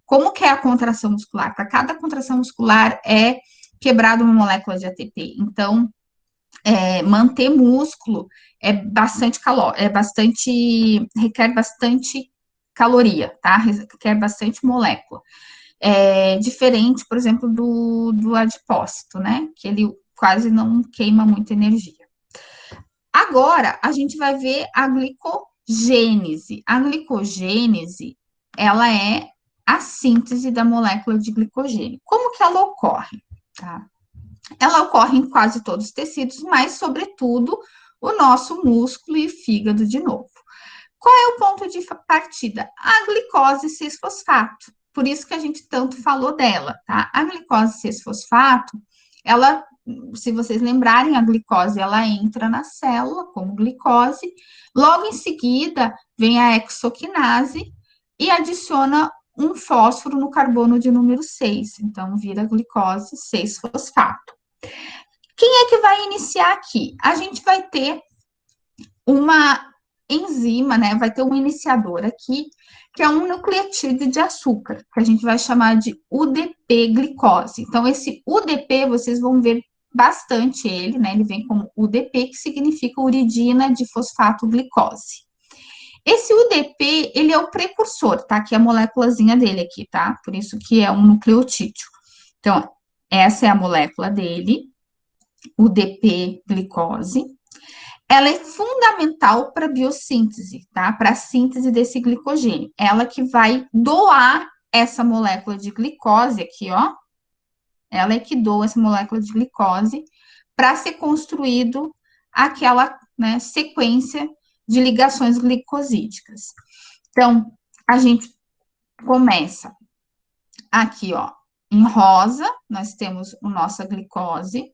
como que é a contração muscular? Para cada contração muscular é quebrada uma molécula de ATP. Então, manter músculo requer bastante caloria, tá? Requer bastante molécula. Diferente, por exemplo, do adipócito, né? Que ele quase não queima muita energia. Agora, a gente vai ver a glicogênese. A glicogênese, ela é a síntese da molécula de glicogênio. Como que ela ocorre? Tá? Ela ocorre em quase todos os tecidos, mas, sobretudo, o nosso músculo e fígado de novo. Qual é o ponto de partida? A glicose 6-fosfato. Por isso que a gente tanto falou dela, tá? A glicose 6-fosfato, ela, se vocês lembrarem, a glicose, ela entra na célula como glicose, logo em seguida vem a hexoquinase e adiciona um fósforo no carbono de número 6, então vira glicose 6-fosfato. Quem é que vai iniciar aqui? A gente vai ter uma enzima, né? Vai ter um iniciador aqui, que é um nucleotídeo de açúcar, que a gente vai chamar de UDP-glicose. Então, esse UDP, vocês vão ver bastante ele, né? Ele vem como UDP, que significa uridina de fosfato glicose. Esse UDP, ele é o precursor, tá? Aqui é a moléculazinha dele aqui, tá? Por isso que é um nucleotídeo. Então, essa é a molécula dele, UDP glicose. Ela é fundamental para a biossíntese, tá? Para a síntese desse glicogênio. Ela que vai doar essa molécula de glicose aqui, ó. Ela é que doa essa molécula de glicose para ser construído aquela, né, sequência de ligações glicosídicas. Então, a gente começa aqui, ó, em rosa, nós temos a nossa glicose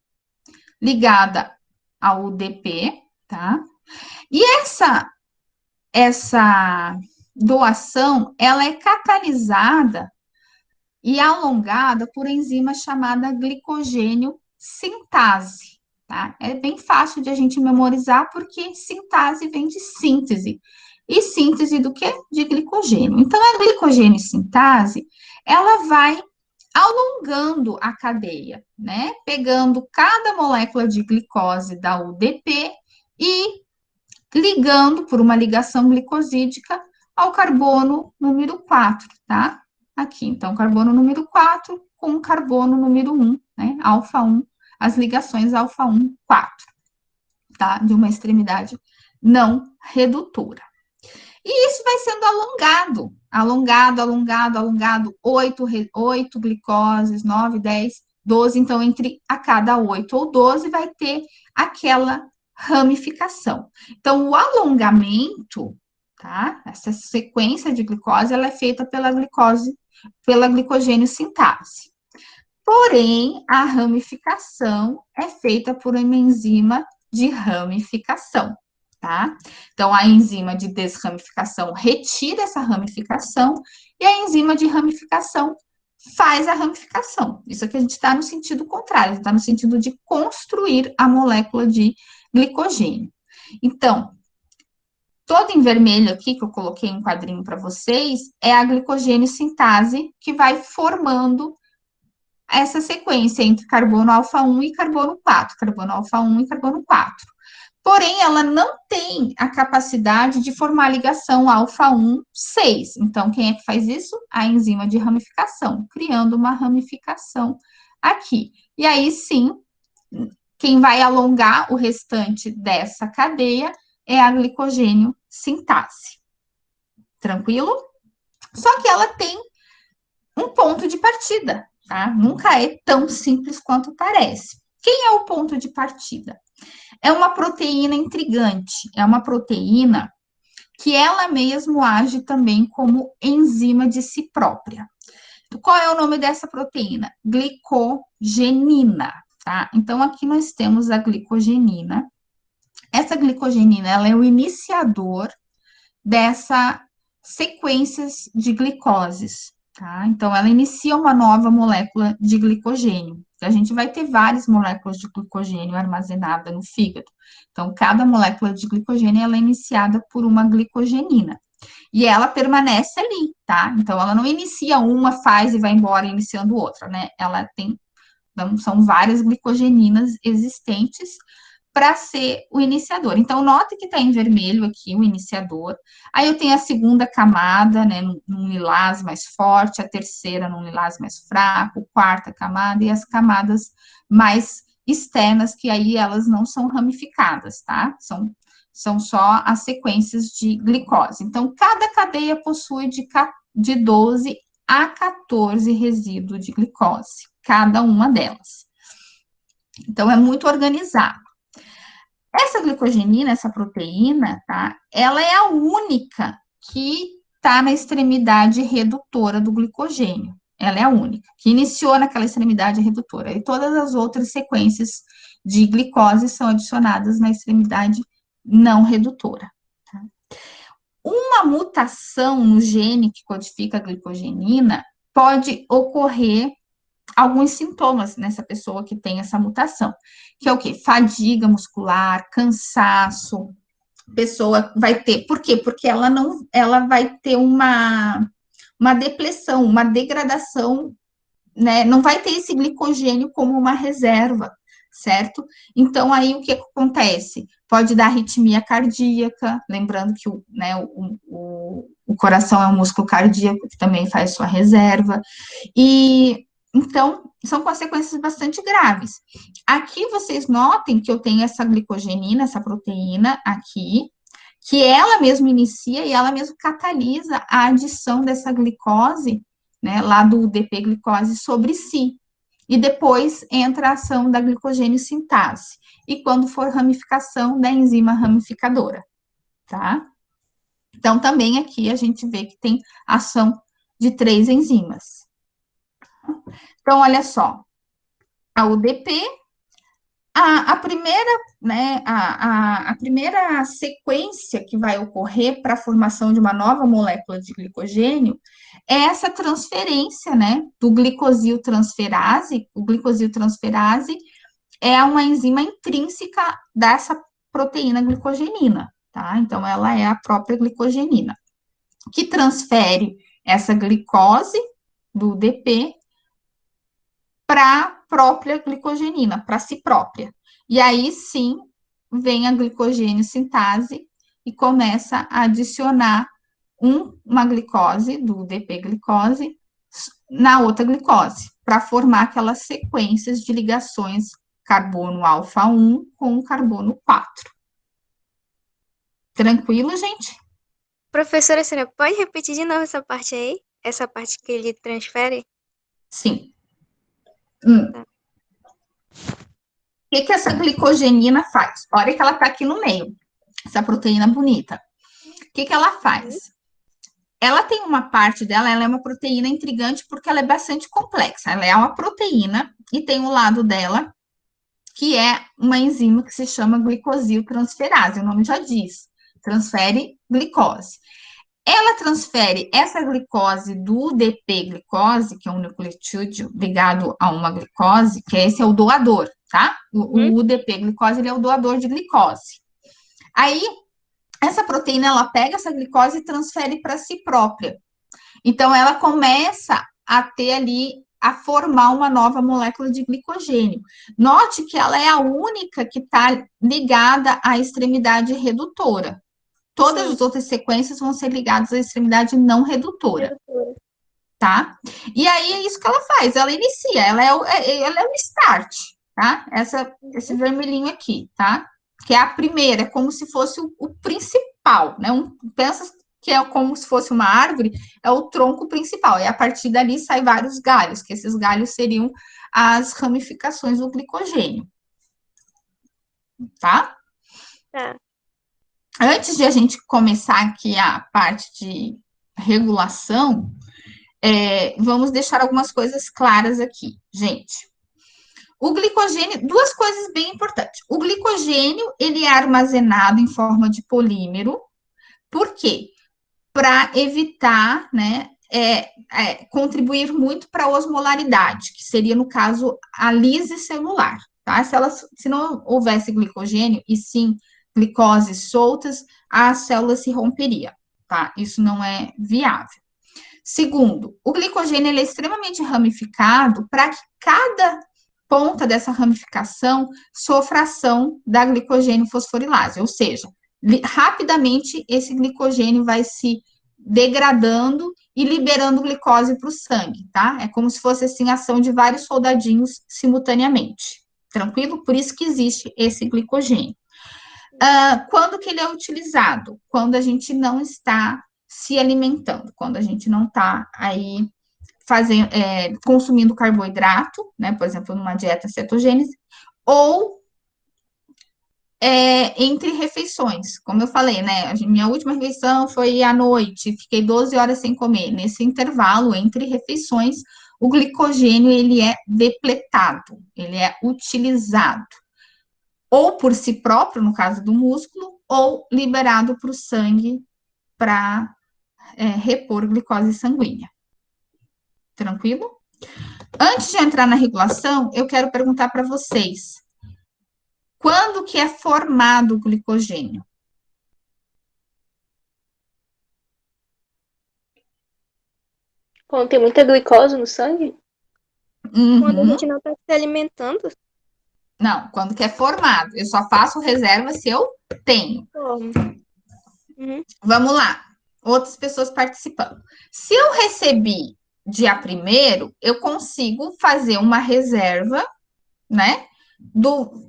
ligada ao UDP, tá? E essa doação, ela é catalisada e alongada por enzima chamada glicogênio sintase, tá? É bem fácil de a gente memorizar, porque sintase vem de síntese. E síntese do quê? De glicogênio. Então, a glicogênio sintase, ela vai alongando a cadeia, né? Pegando cada molécula de glicose da UDP e ligando por uma ligação glicosídica ao carbono número 4, tá? Aqui, então, carbono número 4 com carbono número 1, né? Alfa 1, as ligações alfa 1, 4, tá? De uma extremidade não redutora. E isso vai sendo alongado, 8 glicoses, 9, 10, 12, então, entre a cada 8 ou 12 vai ter aquela ramificação. Então, o alongamento, tá? Essa sequência de glicose, ela é feita pela glicogênio sintase. Porém, a ramificação é feita por uma enzima de ramificação, tá? Então, a enzima de desramificação retira essa ramificação e a enzima de ramificação faz a ramificação. Isso aqui a gente está no sentido contrário, a gente está no sentido de construir a molécula de glicogênio. Então, todo em vermelho aqui, que eu coloquei um quadrinho para vocês, é a glicogênio sintase, que vai formando essa sequência entre carbono alfa 1 e carbono 4, carbono alfa 1 e carbono 4. Porém, ela não tem a capacidade de formar ligação alfa 1, 6. Então, quem é que faz isso? A enzima de ramificação, criando uma ramificação aqui. E aí, sim, quem vai alongar o restante dessa cadeia é a glicogênio sintase. Tranquilo? Só que ela tem um ponto de partida, tá? Nunca é tão simples quanto parece. Quem é o ponto de partida? É uma proteína intrigante, é uma proteína que ela mesmo age também como enzima de si própria. Qual é o nome dessa proteína? Glicogenina, tá? Então, aqui nós temos a glicogenina. Essa glicogenina, ela é o iniciador dessa sequências de glicoses, tá? Então, ela inicia uma nova molécula de glicogênio. A gente vai ter várias moléculas de glicogênio armazenada no fígado. Então, cada molécula de glicogênio, ela é iniciada por uma glicogenina. E ela permanece ali, tá? Então, ela não inicia uma, faz e vai embora iniciando outra, né? Ela tem, então, são várias glicogeninas existentes para ser o iniciador. Então, note que está em vermelho aqui o iniciador. Aí eu tenho a segunda camada, né, num lilás mais forte, a terceira num lilás mais fraco, quarta camada e as camadas mais externas, que aí elas não são ramificadas, tá? São só as sequências de glicose. Então, cada cadeia possui de 12 a 14 resíduos de glicose, cada uma delas. Então, é muito organizado. Essa glicogenina, essa proteína, tá? Ela é a única que está na extremidade redutora do glicogênio. Ela é a única, que iniciou naquela extremidade redutora. E todas as outras sequências de glicose são adicionadas na extremidade não redutora. Tá? Uma mutação no gene que codifica a glicogenina pode ocorrer alguns sintomas nessa pessoa que tem essa mutação, que é o quê? Fadiga muscular, cansaço, pessoa vai ter, por quê? Porque ela vai ter uma depressão, uma degradação, né? Não vai ter esse glicogênio como uma reserva, certo? Então, aí, o que acontece? Pode dar arritmia cardíaca, lembrando que o coração é um músculo cardíaco que também faz sua reserva, e então, são consequências bastante graves. Aqui vocês notem que eu tenho essa glicogenina, essa proteína aqui, que ela mesma inicia e ela mesma catalisa a adição dessa glicose, né, lá do UDP-glicose sobre si. E depois entra a ação da glicogênio sintase. E quando for ramificação, da enzima ramificadora, tá? Então, também aqui a gente vê que tem ação de 3 enzimas. Então, olha só, a UDP, a primeira, né, a primeira sequência que vai ocorrer para a formação de uma nova molécula de glicogênio é essa transferência, né, do glicosiltransferase. O glicosiltransferase é uma enzima intrínseca dessa proteína glicogenina, tá? Então, ela é a própria glicogenina, que transfere essa glicose do UDP para a própria glicogenina, para si própria. E aí sim vem a glicogênio sintase e começa a adicionar uma glicose, do UDP-glicose, na outra glicose, para formar aquelas sequências de ligações carbono alfa 1 com carbono 4. Tranquilo, gente? Professora, a senhora pode repetir de novo essa parte aí? Essa parte que ele transfere? Sim. O que essa glicogenina faz? Olha que ela está aqui no meio, essa proteína bonita. O que ela faz? Ela tem uma parte dela, ela é uma proteína intrigante porque ela é bastante complexa. Ela é uma proteína e tem o lado dela, que é uma enzima que se chama glicosiltransferase, o nome já diz, transfere glicose. Ela transfere essa glicose do UDP-glicose, que é um nucleotídeo ligado a uma glicose, que esse é o doador, tá? O UDP-glicose, ele é o doador de glicose. Aí, essa proteína, ela pega essa glicose e transfere para si própria. Então, ela começa a ter ali, a formar uma nova molécula de glicogênio. Note que ela é a única que está ligada à extremidade redutora. Todas as outras sequências vão ser ligadas à extremidade não redutora, tá? E aí é isso que ela faz, ela inicia, ela é o start, tá? Esse vermelhinho aqui, tá? Que é a primeira, é como se fosse o principal, né? Pensa que é como se fosse uma árvore, é o tronco principal, e a partir dali sai vários galhos, que esses galhos seriam as ramificações do glicogênio, tá? Tá. Antes de a gente começar aqui a parte de regulação, vamos deixar algumas coisas claras aqui, gente. O glicogênio, duas coisas bem importantes. O glicogênio, ele é armazenado em forma de polímero. Por quê? Para evitar, né, contribuir muito para a osmolaridade, que seria, no caso, a lise celular, tá? Se não houvesse glicogênio, e sim glicoses soltas, a célula se romperia, tá? Isso não é viável. Segundo, o glicogênio ele é extremamente ramificado para que cada ponta dessa ramificação sofra ação da glicogênio fosforilase, ou seja, rapidamente esse glicogênio vai se degradando e liberando glicose para o sangue, tá? É como se fosse assim a ação de vários soldadinhos simultaneamente. Tranquilo? Por isso que existe esse glicogênio. Quando que ele é utilizado? Quando a gente não está se alimentando, quando a gente não está aí consumindo carboidrato, né? Por exemplo, numa dieta cetogênica, ou entre refeições, como eu falei, né? Minha última refeição foi à noite, fiquei 12 horas sem comer. Nesse intervalo entre refeições, o glicogênio ele é depletado, ele é utilizado ou por si próprio, no caso do músculo, ou liberado para o sangue para repor glicose sanguínea. Tranquilo? Antes de entrar na regulação, eu quero perguntar para vocês, quando que é formado o glicogênio? Quando tem muita glicose no sangue? Quando a Uhum. gente não tá se alimentando, Não, quando que é formado. Eu só faço reserva se eu tenho. Uhum. Vamos lá. Outras pessoas participando. Se eu recebi dia 1º, eu consigo fazer uma reserva, né?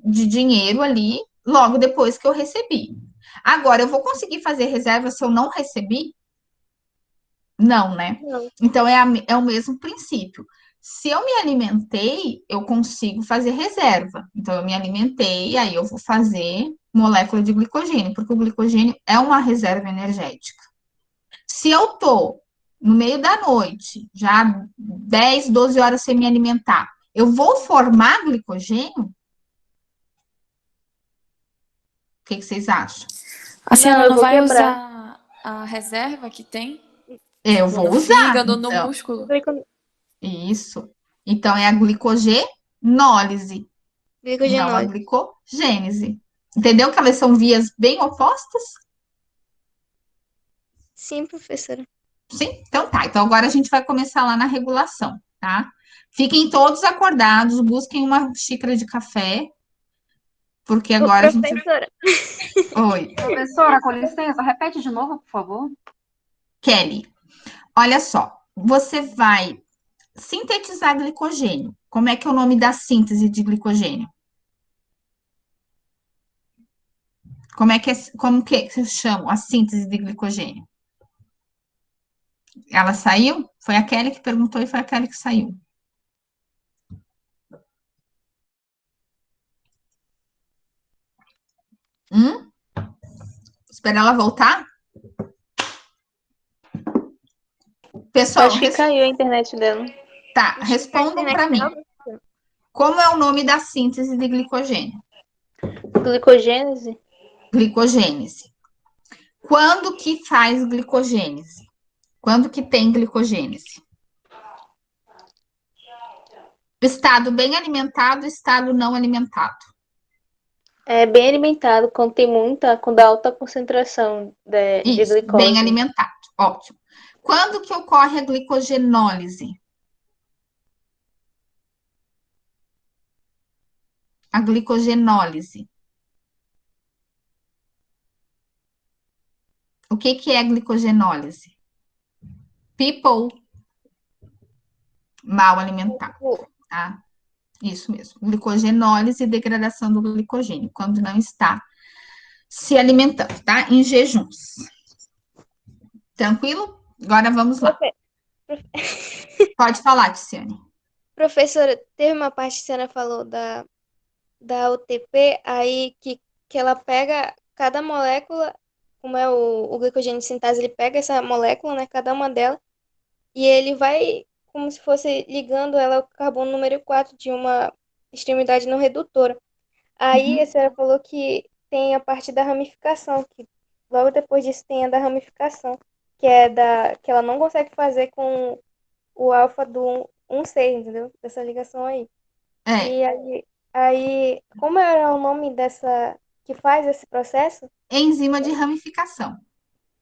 De dinheiro ali, logo depois que eu recebi. Agora, eu vou conseguir fazer reserva se eu não recebi? Não, né? Não. Então, é o mesmo princípio. Se eu me alimentei, eu consigo fazer reserva. Então, eu me alimentei, aí eu vou fazer molécula de glicogênio, porque o glicogênio é uma reserva energética. Se eu tô no meio da noite, já 10, 12 horas sem me alimentar, eu vou formar glicogênio? O que vocês acham? A senhora eu não vou vai quebrar. usar a reserva que tem? Eu Tipo, vou no usar. fígado, no Então, músculo? isso. Então, é a glicogenólise, não a Glicogenólise. glicogênese. Entendeu que elas são vias bem opostas? Sim, professora. Sim? Então tá. Então agora a gente vai começar lá na regulação, tá? Fiquem todos acordados, busquem uma xícara de café, porque Ô, agora a gente. professora, Oi, Professora, com licença, repete de novo, por favor. Kelly, olha só. Você vai sintetizar glicogênio. Como é que é o nome da síntese de glicogênio? Como que se chama a síntese de glicogênio? Ela saiu? Foi a Kelly que perguntou e foi a Kelly que saiu. Espera ela voltar? Pessoal, Acho que caiu a internet dela. tá, respondam para mim. Como é o nome da síntese de glicogênio? Glicogênese? Glicogênese. Quando que faz glicogênese? Quando que tem glicogênese? Estado bem alimentado, estado não alimentado. É bem alimentado, quando dá alta concentração de Isso, glicose. bem alimentado. Ótimo. Quando que ocorre a glicogenólise? A glicogenólise. O que é a glicogenólise? People mal alimentados, tá? Isso mesmo. Glicogenólise e degradação do glicogênio, quando não está se alimentando, tá? Em jejuns. Tranquilo? Agora vamos lá. Pode falar, Tiziane. Professora, teve uma parte que a senhora falou da UTP, aí que ela pega cada molécula, como é o glicogênio de sintase, ele pega essa molécula, né, cada uma delas, e ele vai como se fosse ligando ela ao carbono número 4 de uma extremidade não redutora. Aí a senhora falou que tem a parte da ramificação, que logo depois disso tem a da ramificação, que é que ela não consegue fazer com o alfa do 1,6, entendeu? Dessa ligação aí. É, E aí, como era o nome dessa que faz esse processo? enzima de ramificação,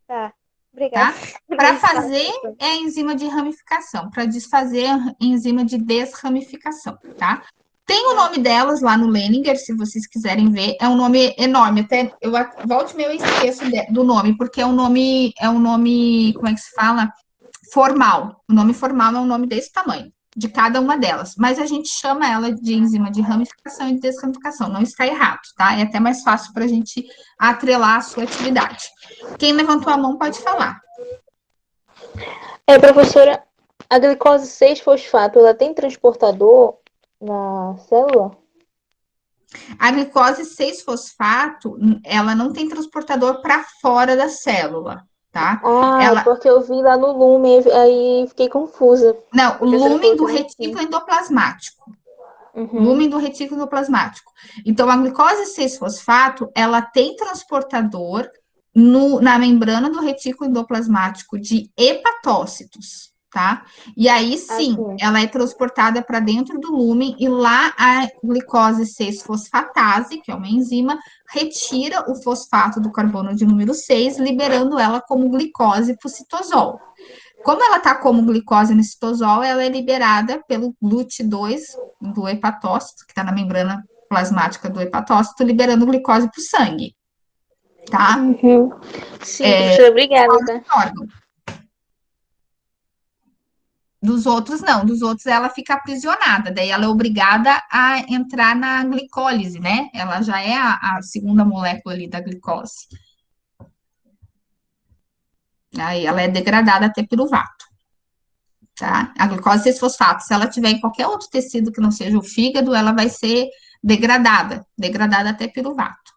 Tá, obrigada. tá? Para fazer é a enzima de ramificação, para desfazer a enzima de desramificação, tá? Tem o nome delas lá no Leninger, se vocês quiserem ver, é um nome enorme, até volte e meia eu esqueço do nome, porque é um nome, como é que se fala? Formal. O nome formal é um nome desse tamanho, de cada uma delas. Mas a gente chama ela de enzima de ramificação e de desramificação. Não está errado, tá? É até mais fácil para a gente atrelar a sua atividade. Quem levantou a mão pode falar. Professora, a glicose 6-fosfato, ela tem transportador na célula? A glicose 6-fosfato, ela não tem transportador para fora da célula, tá? Porque eu vi lá no lume, aí fiquei confusa. Não, o lumen do retículo retículo endoplasmático. Lumen do retículo endoplasmático. Então, a glicose 6-fosfato, ela tem transportador na membrana do retículo endoplasmático de hepatócitos, tá? E aí, sim, ela é transportada para dentro do lumen e lá a glicose 6-fosfatase, que é uma enzima, retira o fosfato do carbono de número 6, liberando ela como glicose para o citosol. Como ela está como glicose no citosol, ela é liberada pelo GLUT2 do hepatócito, que está na membrana plasmática do hepatócito, liberando glicose para o sangue, tá? Sim, professora, obrigada, tá? Órgão. Dos outros, não. Dos outros, ela fica aprisionada. Daí, ela é obrigada a entrar na glicólise, né? Ela já é a segunda molécula ali da glicose. Aí, ela é degradada até piruvato, tá? A glicose 6-fosfato, se ela tiver em qualquer outro tecido que não seja o fígado, ela vai ser degradada até piruvato.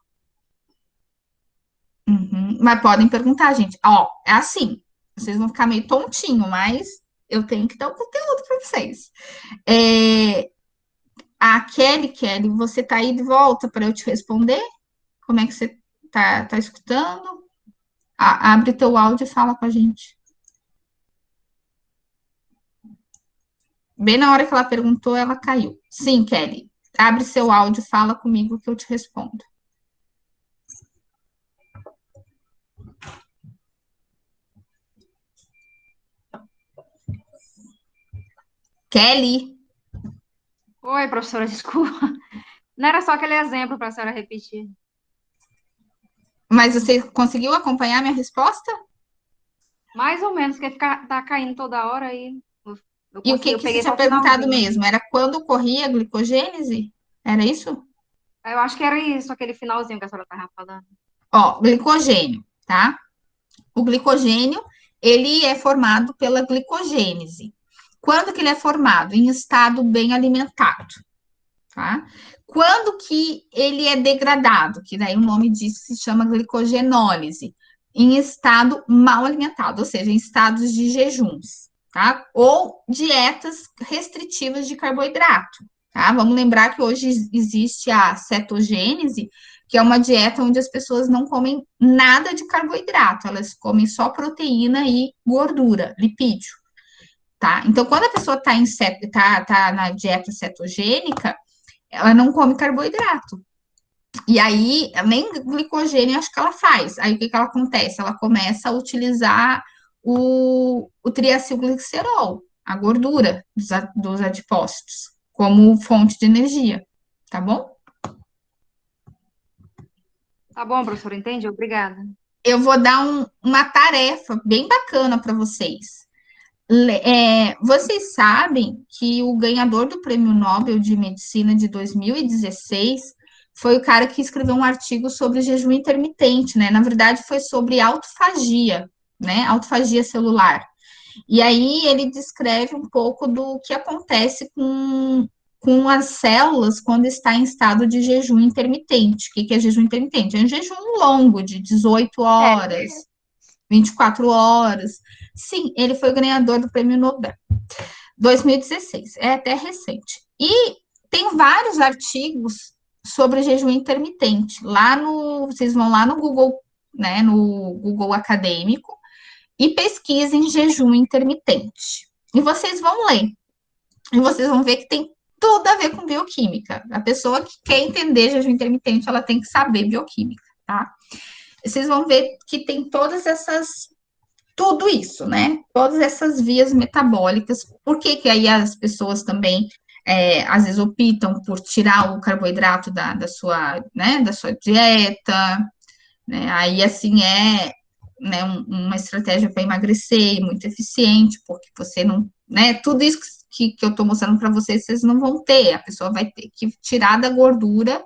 Mas podem perguntar, gente. Ó, é assim, vocês vão ficar meio tontinho, mas eu tenho que dar o conteúdo para vocês. A Kelly, você tá aí de volta para eu te responder? Como é que você tá escutando? Abre teu áudio e fala com a gente. Bem na hora que ela perguntou, ela caiu. Sim, Kelly. Abre seu áudio e fala comigo que eu te respondo. Kelly. Oi, professora, desculpa. Não era só aquele exemplo para a senhora repetir. Mas você conseguiu acompanhar minha resposta? Mais ou menos, porque tá caindo toda hora aí. E o que Eu você peguei tinha só o perguntado finalzinho. mesmo? Era quando ocorria a glicogênese? Era isso? Eu acho que era isso, aquele finalzinho que a senhora estava falando. Ó, glicogênio, tá? O glicogênio, ele é formado pela glicogênese. Quando que ele é formado? Em estado bem alimentado, tá? Quando que ele é degradado? Que daí o nome disso se chama glicogenólise. Em estado mal alimentado, ou seja, em estados de jejuns, tá? Ou dietas restritivas de carboidrato, tá? Vamos lembrar que hoje existe a cetogênese, que é uma dieta onde as pessoas não comem nada de carboidrato, elas comem só proteína e gordura, lipídio, tá? Então, quando a pessoa tá na dieta cetogênica, ela não come carboidrato. E aí, nem glicogênio acho que ela faz. Aí, o que ela acontece? Ela começa a utilizar o triacilglicerol, a gordura dos adipócitos, como fonte de energia, tá bom? Tá bom, professora, entendi? Obrigada. Eu vou dar uma tarefa bem bacana para vocês. Vocês sabem que o ganhador do Prêmio Nobel de Medicina de 2016 foi o cara que escreveu um artigo sobre jejum intermitente, né? Na verdade, foi sobre autofagia, né? Autofagia celular. E aí ele descreve um pouco do que acontece com as células quando está em estado de jejum intermitente. O que é jejum intermitente? É um jejum longo, de 18 horas, 24 horas. Sim, ele foi o ganhador do Prêmio Nobel. 2016, é até recente. E tem vários artigos sobre jejum intermitente. Vocês vão lá no Google, né, no Google acadêmico, e pesquisem jejum intermitente. E vocês vão ler. E vocês vão ver que tem tudo a ver com bioquímica. A pessoa que quer entender jejum intermitente, ela tem que saber bioquímica, tá? Vocês vão ver que tem tudo isso, né? Todas essas vias metabólicas. Por que aí as pessoas também, às vezes, optam por tirar o carboidrato da sua dieta, né? Aí, assim, né, uma estratégia para emagrecer muito eficiente, porque você não, né? Tudo isso que eu estou mostrando para vocês, vocês não vão ter. A pessoa vai ter que tirar da gordura,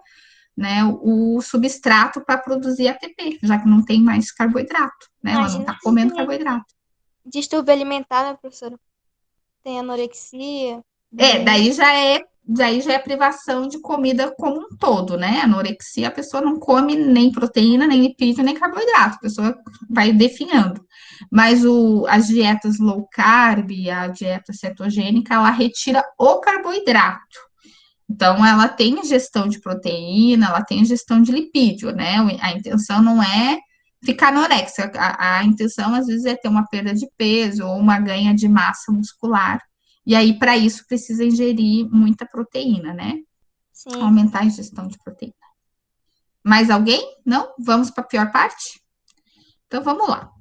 né, o substrato para produzir ATP, já que não tem mais carboidrato, né? Ela não Imagina está se comendo tem carboidrato. distúrbio alimentar, né, professora? Tem anorexia, Daí bulimia. já é privação de comida como um todo, né? Anorexia, a pessoa não come nem proteína, nem lipídio, nem carboidrato, a pessoa vai definhando. Mas as dietas low carb, a dieta cetogênica, ela retira o carboidrato. Então, ela tem ingestão de proteína, ela tem ingestão de lipídio, né? A intenção não é ficar anorexica, a intenção, às vezes, é ter uma perda de peso ou uma ganha de massa muscular. E aí, para isso, precisa ingerir muita proteína, né? Sim. Aumentar a ingestão de proteína. Mais alguém? Não? Vamos para a pior parte? Então, vamos lá.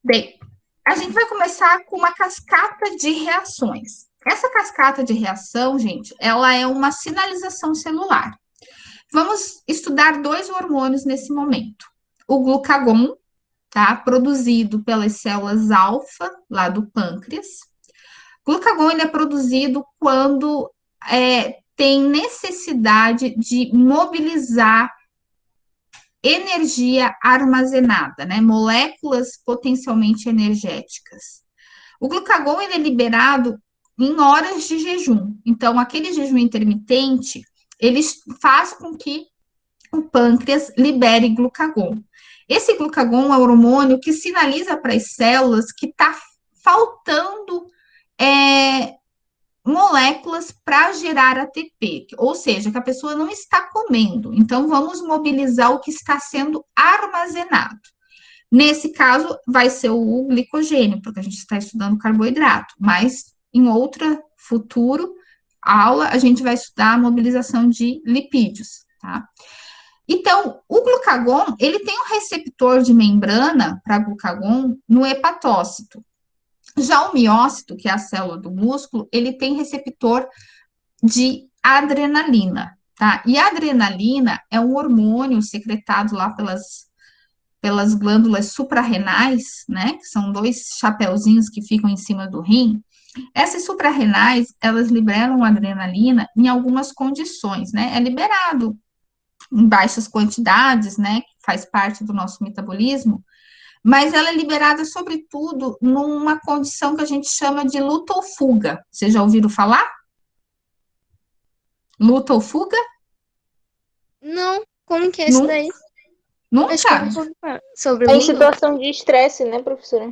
Bem, a gente vai começar com uma cascata de reações. essa cascata de reação, gente, ela é uma sinalização celular. Vamos estudar 2 hormônios nesse momento. O glucagon, tá? Produzido pelas células alfa, lá do pâncreas. O glucagon, ele é produzido quando tem necessidade de mobilizar energia armazenada, né? Moléculas potencialmente energéticas. O glucagon, ele é liberado em horas de jejum. Então, aquele jejum intermitente, ele faz com que o pâncreas libere glucagon. Esse glucagon é um hormônio que sinaliza para as células que está faltando moléculas para gerar ATP, ou seja, que a pessoa não está comendo. Então, vamos mobilizar o que está sendo armazenado. Nesse caso, vai ser o glicogênio, porque a gente está estudando carboidrato, mas em outra futuro aula, a gente vai estudar a mobilização de lipídios, tá? Então, o glucagon, ele tem um receptor de membrana para glucagon no hepatócito. Já o miócito, que é a célula do músculo, ele tem receptor de adrenalina, tá? E a adrenalina é um hormônio secretado lá pelas glândulas suprarrenais, né? Que são 2 chapeuzinhos que ficam em cima do rim. Essas suprarrenais, elas liberam adrenalina em algumas condições, né? É liberado em baixas quantidades, né? Que faz parte do nosso metabolismo, mas ela é liberada, sobretudo, numa condição que a gente chama de luta ou fuga. Vocês já ouviram falar? Luta ou fuga? Não, como que é isso daí? Acho que eu Nunca? nunca ouvi falar sobre É em luto. situação de estresse, né, professora?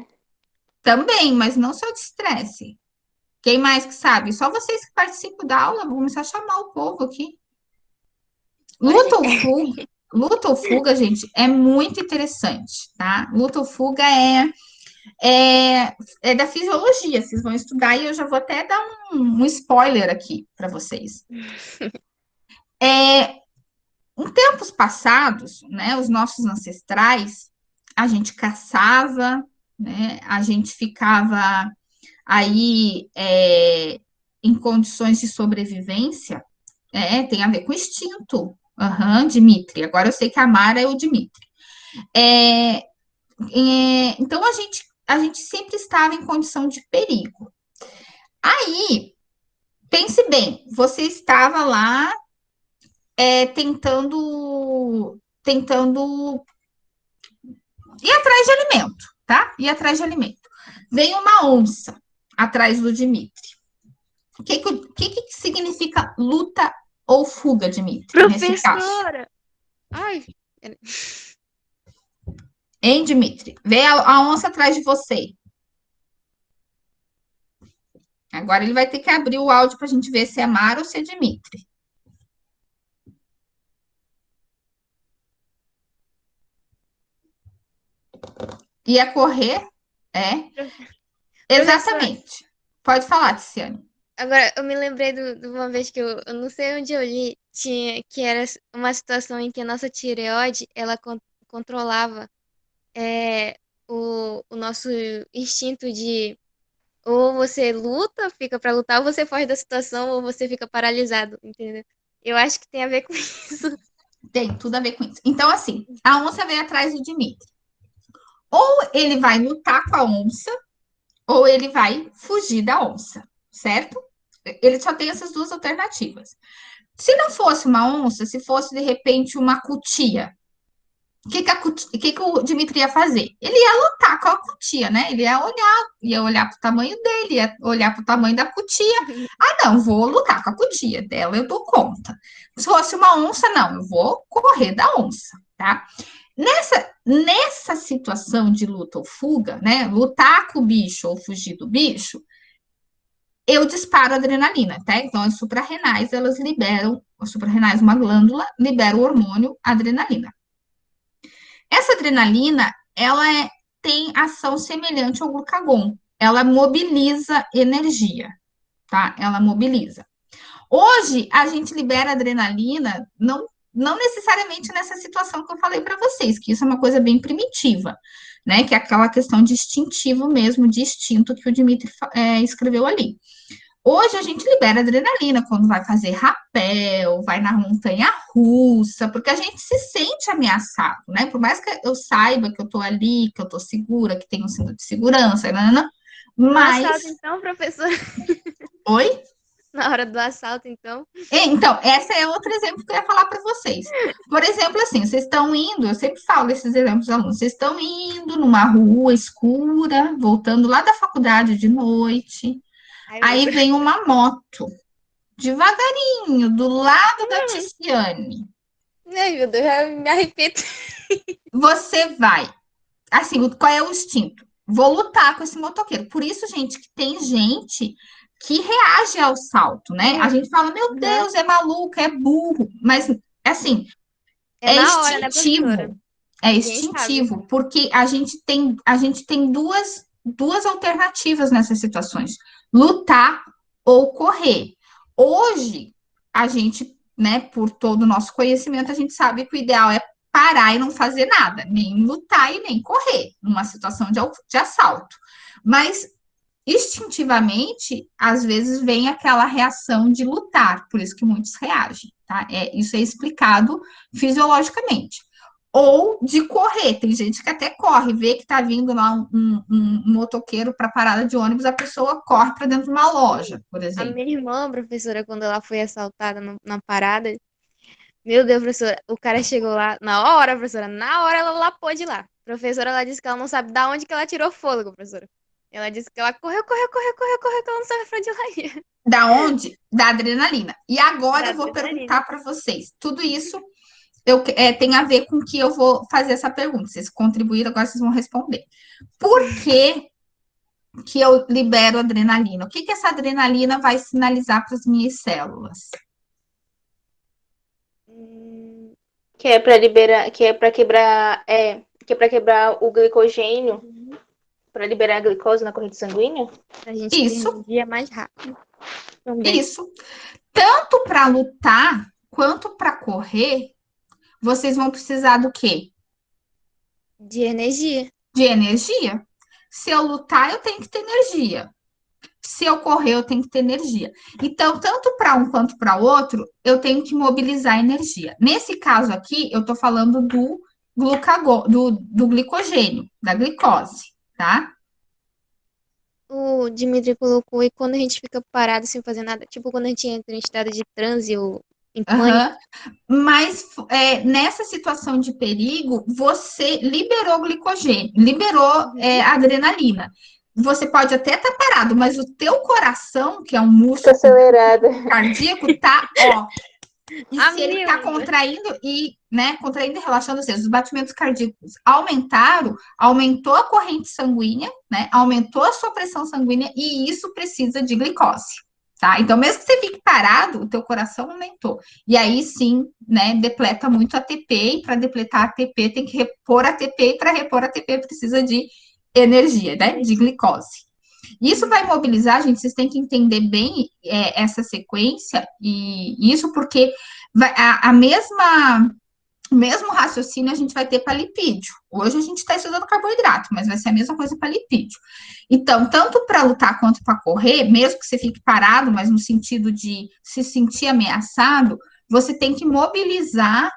Também, mas não só de estresse. Quem mais que sabe? Só vocês que participam da aula, vou começar a chamar o povo aqui. Luta ou fuga, gente, é muito interessante, tá? Luta ou fuga é da fisiologia, vocês vão estudar e eu já vou até dar um spoiler aqui para vocês. Em tempos passados, né, os nossos ancestrais, a gente caçava, né, a gente ficava aí em condições de sobrevivência, tem a ver com instinto. Dimitri. Agora eu sei que a Mara é o Dimitri. Então, a gente sempre estava em condição de perigo. Aí, pense bem, você estava lá tentando ir atrás de alimento, tá? Ir atrás de alimento. Vem uma onça atrás do Dimitri. O que significa luta ou fuga, Dimitri? Nesse caso? Professora! Ai, Hein, Dimitri? Vem a onça atrás de você. Agora ele vai ter que abrir o áudio para a gente ver se é Mara ou se é Dimitri. Ia correr? Exatamente. Pode falar, Tiziane. agora eu me lembrei de uma vez que eu não sei onde eu li, que era uma situação em que a nossa tireoide, ela controlava o nosso instinto de ou você luta, fica pra lutar, ou você foge da situação, ou você fica paralisado, entendeu? Eu acho que tem a ver com isso. Tem tudo a ver com isso. Então, assim, a onça vem atrás do Dimitri. Ou ele vai lutar com a onça, ou ele vai fugir da onça, certo? Ele só tem essas 2 alternativas. Se não fosse uma onça, se fosse de repente uma cutia, o que o Dimitri ia fazer? Ele ia lutar com a cutia, né? Ele ia olhar para o tamanho dele, ia olhar para o tamanho da cutia. Ah, não, vou lutar com a cutia dela, eu dou conta. Se fosse uma onça, não, eu vou correr da onça, tá? Nessa situação de luta ou fuga, né? Lutar com o bicho ou fugir do bicho, eu disparo adrenalina, tá? Então, as suprarrenais, elas liberam, as suprarrenais, uma glândula, libera o hormônio adrenalina. Essa adrenalina, ela tem ação semelhante ao glucagon. Ela mobiliza energia, tá? Ela mobiliza. Hoje, a gente libera adrenalina, não necessariamente nessa situação que eu falei para vocês, que isso é uma coisa bem primitiva, né? Que é aquela questão de instintivo mesmo, de instinto que o Dimitri escreveu ali. Hoje a gente libera adrenalina quando vai fazer rapel, vai na montanha russa, porque a gente se sente ameaçado, né? Por mais que eu saiba que eu tô ali, que eu tô segura, que tenho um cinto de segurança, nanana, No mas. assalto, então, professora? Oi? Na hora do assalto, então? Então, esse é outro exemplo que eu ia falar para vocês. Por exemplo, assim, vocês estão indo, eu sempre falo desses exemplos dos alunos, vocês estão indo numa rua escura, voltando lá da faculdade de noite, Ai, aí professora. vem uma moto, devagarinho, do lado da Ticiane. Ai, meu Deus, já me arrependo. Você vai, assim, qual é o instinto? Vou lutar com esse motoqueiro. Por isso, gente, que tem gente que reage ao salto, né? A gente fala, meu Uhum. Deus, é maluco, é burro, mas, assim, É é na hora, né, professora? instintivo. É Ninguém sabe. instintivo, porque a gente tem duas alternativas nessas situações: lutar ou correr. Hoje, a gente, né, por todo o nosso conhecimento, a gente sabe que o ideal é parar e não fazer nada, nem lutar e nem correr numa situação de assalto. Mas instintivamente, às vezes vem aquela reação de lutar, por isso que muitos reagem, tá? Isso é explicado fisiologicamente. Ou de correr, tem gente que até corre, vê que tá vindo lá um motoqueiro para parada de ônibus, a pessoa corre para dentro de uma loja, por A exemplo. minha irmã, professora, quando ela foi assaltada na parada, meu Deus, professora, o cara chegou lá na hora, professora, na hora ela lapou de lá. Professora, ela disse que ela não sabe da onde que ela tirou fôlego, professora. Ela disse que ela correu, correu, correu, correu, correu, que ela não sabe pra onde ela ia. Da onde? Da adrenalina. E agora Da eu vou adrenalina. perguntar para vocês. Tudo isso tem a ver com que eu vou fazer essa pergunta. Vocês contribuíram, agora vocês vão responder. Por que que eu libero adrenalina? O que que essa adrenalina vai sinalizar para as minhas células? Que é para liberar, que é para quebrar, que é para quebrar o glicogênio, para liberar a glicose na corrente sanguínea? Pra gente ter Isso, energia mais rápido também. isso. Tanto para lutar quanto para correr, vocês vão precisar do quê? De energia. De energia. Se eu lutar, eu tenho que ter energia. Se eu correr, eu tenho que ter energia. Então, tanto para um quanto para o outro, eu tenho que mobilizar energia. Nesse caso aqui, eu estou falando do glicogênio, da glicose, tá? O Dimitri colocou, e quando a gente fica parado sem fazer nada, tipo quando a gente entra em estado de transe ou em pânico, Aham. Mas nessa situação de perigo, você liberou glicogênio, liberou adrenalina. Você pode até estar parado, mas o teu coração, que é um Fica músculo acelerada. cardíaco, tá, ó. E a se ele mil tá ainda. contraindo e relaxando, ou seja, os batimentos cardíacos aumentaram, aumentou a corrente sanguínea, né? Aumentou a sua pressão sanguínea e isso precisa de glicose. Tá? Então, mesmo que você fique parado, o teu coração aumentou. E aí sim, né, depleta muito ATP, e para depletar ATP tem que repor ATP, e para repor ATP precisa de energia, né, de glicose. Isso vai mobilizar, gente, vocês têm que entender bem essa sequência, e isso porque o mesmo raciocínio a gente vai ter para lipídio. Hoje a gente está estudando carboidrato, mas vai ser a mesma coisa para lipídio. Então, tanto para lutar quanto para correr, mesmo que você fique parado, mas no sentido de se sentir ameaçado, você tem que mobilizar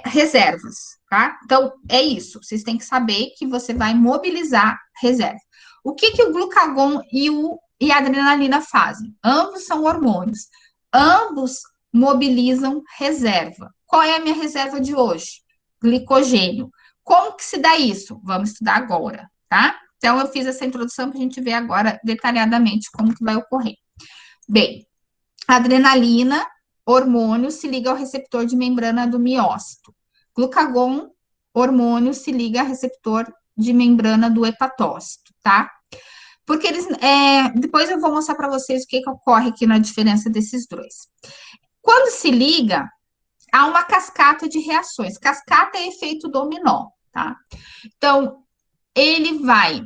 reservas, tá? Então, é isso. Vocês têm que saber que você vai mobilizar reserva. O que o glucagon e a adrenalina fazem? Ambos são hormônios. Ambos mobilizam reserva. Qual é a minha reserva de hoje? Glicogênio. Como que se dá isso? Vamos estudar agora, tá? Então, eu fiz essa introdução para a gente ver agora detalhadamente como que vai ocorrer. Bem, a adrenalina, hormônio, se liga ao receptor de membrana do miócito. Glucagon, hormônio, se liga ao receptor de membrana do hepatócito, tá? Porque depois eu vou mostrar para vocês o que ocorre aqui na diferença desses dois. Quando se liga, há uma cascata de reações. Cascata é efeito dominó, tá? Então, ele vai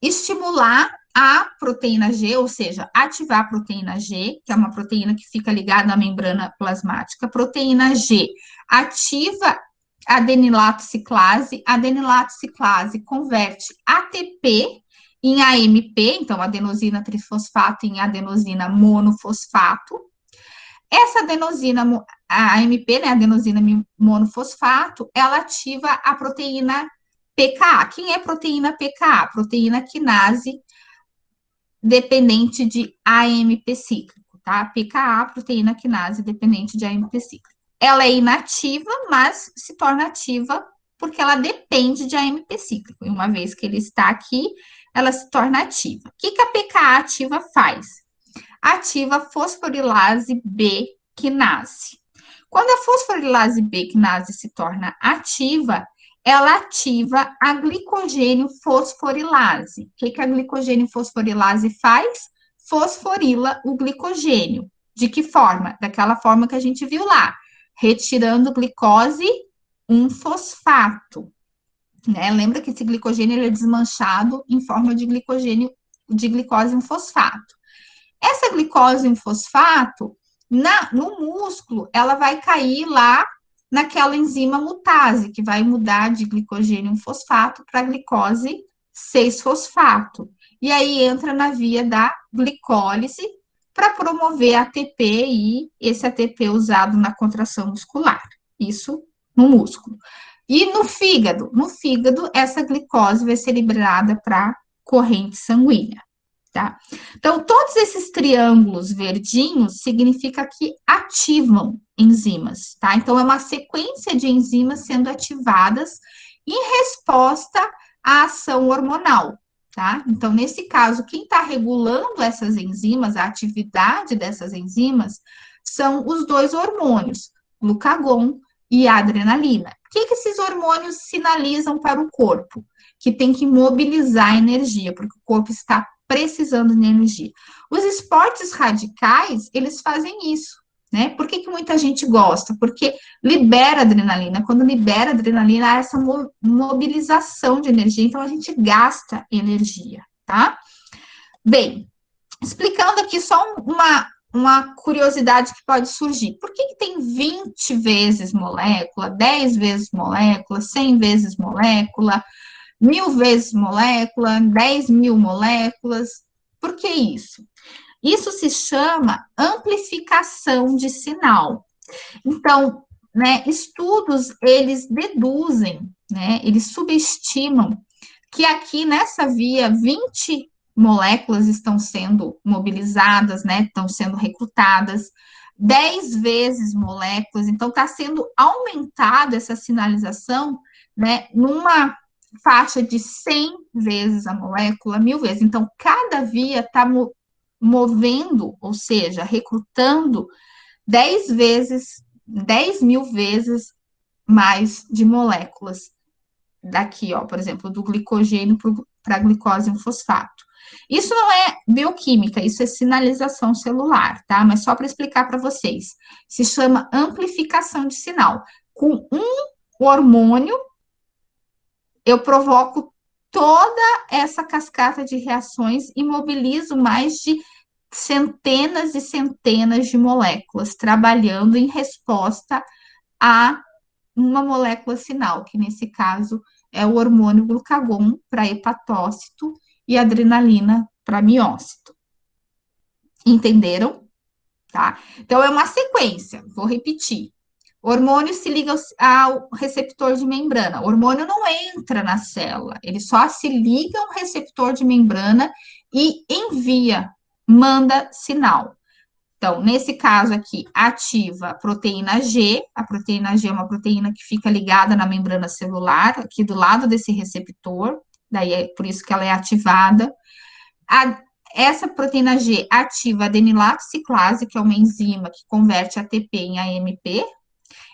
estimular a proteína G, ou seja, ativar a proteína G, que é uma proteína que fica ligada à membrana plasmática. A proteína G ativa a adenilato ciclase converte ATP em AMP, então adenosina trifosfato em adenosina monofosfato. Essa adenosina, a AMP, né, adenosina monofosfato, ela ativa a proteína PKA. Quem é proteína PKA? Proteína quinase dependente de AMP cíclico, tá? PKA, proteína quinase dependente de AMP cíclico. Ela é inativa, mas se torna ativa porque ela depende de AMP cíclico. E uma vez que ele está aqui, ela se torna ativa. O que a PKA ativa faz? Ativa a fosforilase B quinase. Quando a fosforilase B quinase se torna ativa, ela ativa a glicogênio fosforilase. O que a glicogênio fosforilase faz? Fosforila o glicogênio. De que forma? Daquela forma que a gente viu lá, retirando glicose 1-fosfato. Né? Lembra que esse glicogênio ele é desmanchado em forma de glicogênio de glicose 1-fosfato. Essa glicose 1-fosfato, no músculo, ela vai cair lá naquela enzima mutase, que vai mudar de glicogênio 1-fosfato para glicose 6-fosfato. E aí entra na via da glicólise para promover ATP e esse ATP usado na contração muscular. Isso no músculo. E no fígado? No fígado, essa glicose vai ser liberada para corrente sanguínea. Tá? Então, todos esses triângulos verdinhos significa que ativam enzimas, tá? Então, é uma sequência de enzimas sendo ativadas em resposta à ação hormonal, tá? Então, nesse caso, quem está regulando essas enzimas, a atividade dessas enzimas, são os dois hormônios, glucagon e adrenalina. O que esses hormônios sinalizam para o corpo? Que tem que mobilizar a energia, porque o corpo está precisando de energia. Os esportes radicais, eles fazem isso, né? Por que muita gente gosta? Porque libera adrenalina. Quando libera adrenalina, há essa mobilização de energia, então a gente gasta energia, tá? Bem, explicando aqui só uma curiosidade que pode surgir. Por que tem 20 vezes molécula, 10 vezes molécula, 100 vezes molécula, 1000 vezes molécula, 10.000 moléculas? Por que isso? Isso se chama amplificação de sinal. Então, né, estudos, eles deduzem, né, eles subestimam que aqui nessa via 20 moléculas estão sendo mobilizadas, né, estão sendo recrutadas, 10 vezes moléculas, então está sendo aumentada essa sinalização, né, numa faixa de 100 vezes a molécula, 1000 vezes. Então, cada via está movendo, ou seja, recrutando 10.000 vezes mais de moléculas. Daqui, ó, por exemplo, do glicogênio para a glicose 1-fosfato. Isso não é bioquímica, isso é sinalização celular, tá? Mas só para explicar para vocês. Se chama amplificação de sinal. Com um hormônio, eu provoco toda essa cascata de reações e mobilizo mais de centenas e centenas de moléculas trabalhando em resposta a uma molécula sinal, que nesse caso é o hormônio glucagon para hepatócito e adrenalina para miócito. Entenderam? Tá? Então, é uma sequência, vou repetir. O hormônio se liga ao receptor de membrana. O hormônio não entra na célula, ele só se liga ao receptor de membrana e envia, manda sinal. Então, nesse caso aqui, ativa a proteína G. A proteína G é uma proteína que fica ligada na membrana celular, aqui do lado desse receptor, daí é por isso que ela é ativada. Essa proteína G ativa a adenilato ciclase, que é uma enzima que converte ATP em AMP.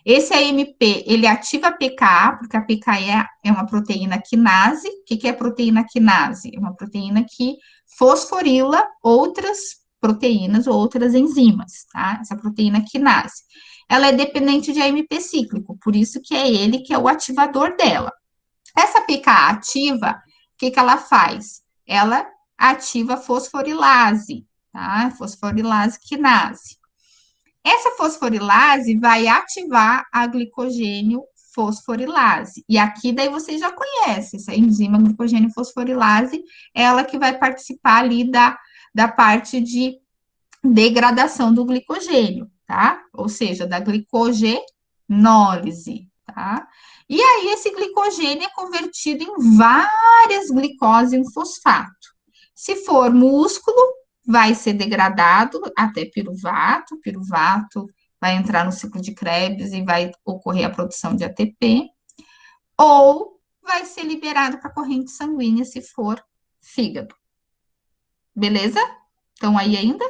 Esse AMP, ele ativa a PKA, porque a PKA é uma proteína quinase. O que é proteína quinase? É uma proteína que fosforila outras proteínas ou outras enzimas, tá? Essa proteína quinase. Ela é dependente de AMP cíclico, por isso que é ele que é o ativador dela. Essa PKA ativa, o que ela faz? Ela ativa a fosforilase, tá? Fosforilase quinase. Essa fosforilase vai ativar a glicogênio fosforilase. E aqui daí vocês já conhecem, essa enzima glicogênio fosforilase, ela que vai participar ali da parte de degradação do glicogênio, tá? Ou seja, da glicogenólise, tá? E aí esse glicogênio é convertido em várias glicoses em fosfato. Se for músculo, vai ser degradado até piruvato, piruvato vai entrar no ciclo de Krebs e vai ocorrer a produção de ATP, ou vai ser liberado para a corrente sanguínea se for fígado. Beleza? Estão aí ainda?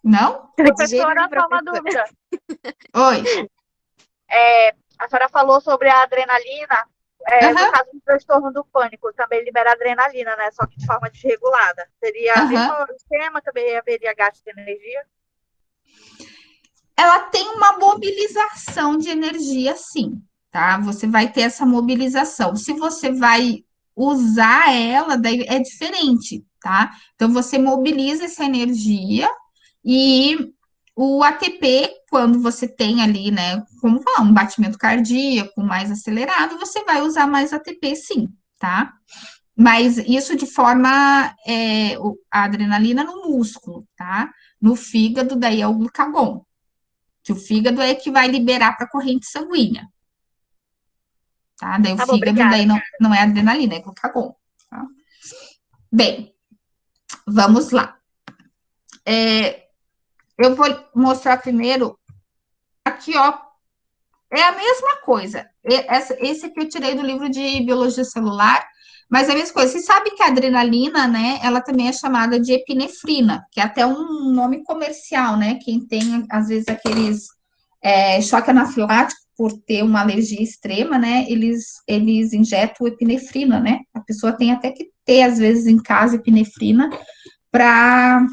Não? De jeito Professora, nenhum, só uma professora. dúvida. Oi. A senhora falou sobre a adrenalina, Aham. no caso do transtorno do pânico, também libera adrenalina, né? Só que de forma desregulada. Seria o mesmo esquema, também haveria gasto de energia? Ela tem uma mobilização de energia, sim, tá? Você vai ter essa mobilização. Se você vai usar ela, daí é diferente, tá? Então, você mobiliza essa energia e o ATP, quando você tem ali, né, como um batimento cardíaco mais acelerado, você vai usar mais ATP, sim, tá? Mas isso de forma, a adrenalina no músculo, tá? No fígado, daí é o glucagon, que o fígado é que vai liberar para a corrente sanguínea, tá? Daí o Tá bom, fígado obrigada. daí não é adrenalina, é glucagon, tá? Bem, vamos lá. Eu vou mostrar primeiro aqui, ó, é a mesma coisa. Esse aqui eu tirei do livro de biologia celular, mas é a mesma coisa. Você sabe que a adrenalina, né, ela também é chamada de epinefrina, que é até um nome comercial, né? Quem tem, às vezes, aqueles choque anafilático por ter uma alergia extrema, né? Eles injetam epinefrina, né? A pessoa tem até que ter, às vezes, em casa, epinefrina para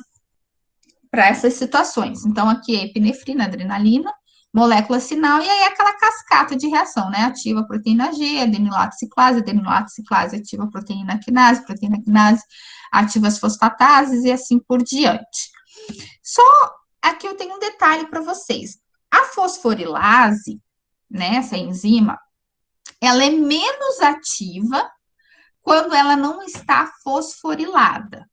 essas situações. Então, aqui é epinefrina, adrenalina, molécula sinal, e aí é aquela cascata de reação, né? Ativa a proteína G, adenilato ciclase ativa a proteína quinase ativa as fosfatases e assim por diante. Só aqui eu tenho um detalhe para vocês. A fosforilase, né, essa enzima, ela é menos ativa quando ela não está fosforilada,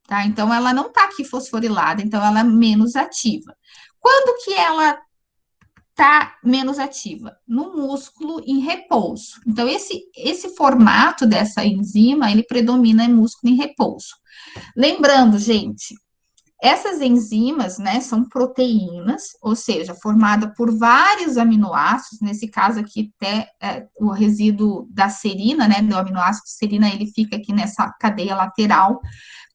tá? Então, ela não está aqui fosforilada, então ela é menos ativa. Quando que ela está menos ativa? No músculo em repouso. Então, esse formato dessa enzima, ele predomina em músculo em repouso. Lembrando, gente, essas enzimas, né, são proteínas, ou seja, formada por vários aminoácidos, nesse caso aqui, até o resíduo da serina, né, do aminoácido serina, ele fica aqui nessa cadeia lateral.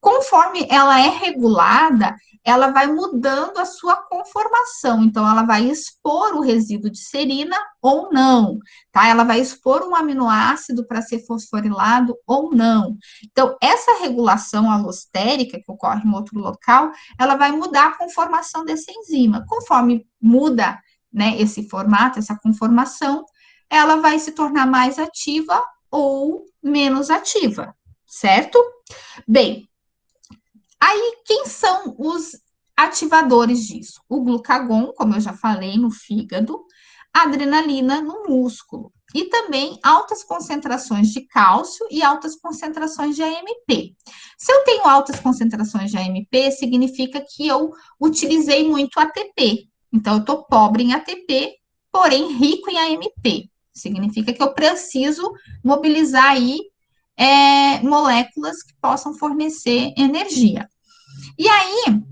Conforme ela é regulada, ela vai mudando a sua conformação. Então, ela vai expor o resíduo de serina ou não, tá? Ela vai expor um aminoácido para ser fosforilado ou não. Então, essa regulação alostérica, que ocorre em outro local, ela vai mudar a conformação dessa enzima. Conforme muda, né, esse formato, essa conformação, ela vai se tornar mais ativa ou menos ativa, certo? Bem, aí, quem são os ativadores disso? O glucagon, como eu já falei, no fígado, a adrenalina no músculo, e também altas concentrações de cálcio e altas concentrações de AMP. Se eu tenho altas concentrações de AMP, significa que eu utilizei muito ATP. Então, eu estou pobre em ATP, porém rico em AMP. Significa que eu preciso mobilizar aí moléculas que possam fornecer energia. E aí,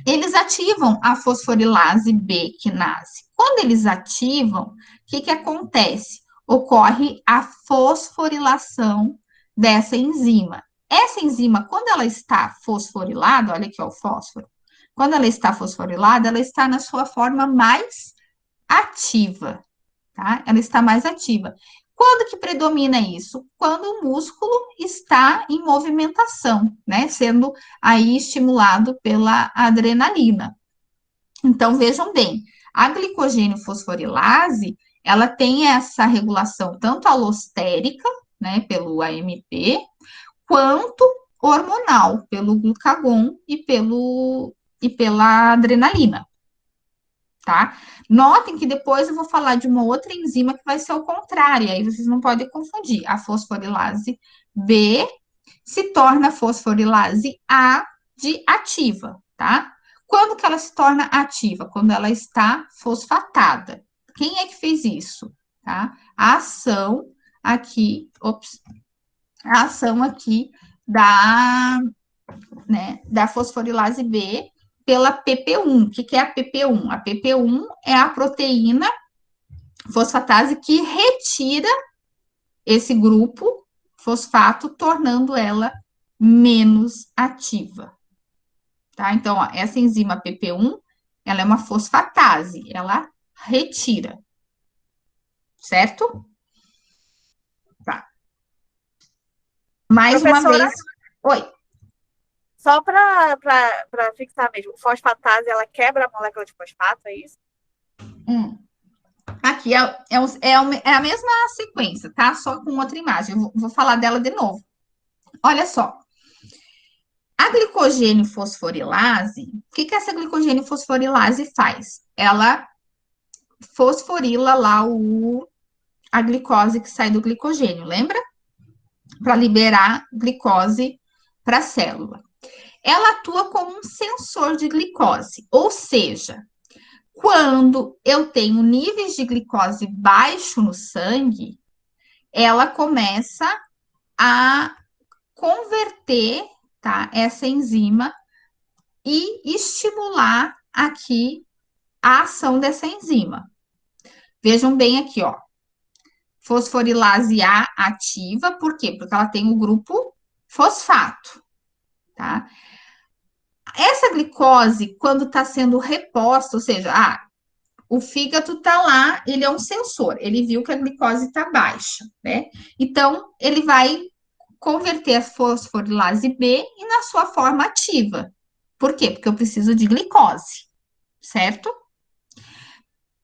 eles ativam a fosforilase B quinase. Quando eles ativam, o que acontece? Ocorre a fosforilação dessa enzima. Essa enzima, quando ela está fosforilada, olha aqui ó, o fósforo, quando ela está fosforilada, ela está na sua forma mais ativa, tá? Ela está mais ativa. Quando que predomina isso? Quando o músculo está em movimentação, né? Sendo aí estimulado pela adrenalina. Então, vejam bem, a glicogênio fosforilase, ela tem essa regulação tanto alostérica, né, pelo AMP, quanto hormonal, pelo glucagon e pela adrenalina. tá? Notem que depois eu vou falar de uma outra enzima que vai ser o contrário, aí vocês não podem confundir. A fosforilase B se torna fosforilase A de ativa, tá? Quando que ela se torna ativa? Quando ela está fosfatada. Quem é que fez isso? Tá? A ação aqui, a ação aqui da, né, da fosforilase B pela PP1. O que é a PP1? A PP1 é a proteína fosfatase que retira esse grupo fosfato, tornando ela menos ativa. Tá? Então, ó, essa enzima PP1, ela é uma fosfatase, ela retira. Certo? Tá. Mais uma Professora, vez. Oi. só para fixar mesmo, fosfatase, ela quebra a molécula de fosfato, é isso? Aqui é a mesma sequência, tá? Só com outra imagem. Eu vou falar dela de novo. Olha só. A glicogênio fosforilase, o que essa glicogênio fosforilase faz? Ela fosforila lá a glicose que sai do glicogênio, lembra? Para liberar glicose para a célula. Ela atua como um sensor de glicose, ou seja, quando eu tenho níveis de glicose baixo no sangue, ela começa a converter, tá, essa enzima e estimular aqui a ação dessa enzima. Vejam bem aqui, ó. Fosforilase A ativa, por quê? Porque ela tem o grupo fosfato, tá? Essa glicose, quando está sendo reposta, ou seja, o fígado está lá, ele é um sensor, ele viu que a glicose está baixa, né? Então, ele vai converter a fosforilase B e na sua forma ativa. Por quê? Porque eu preciso de glicose, certo?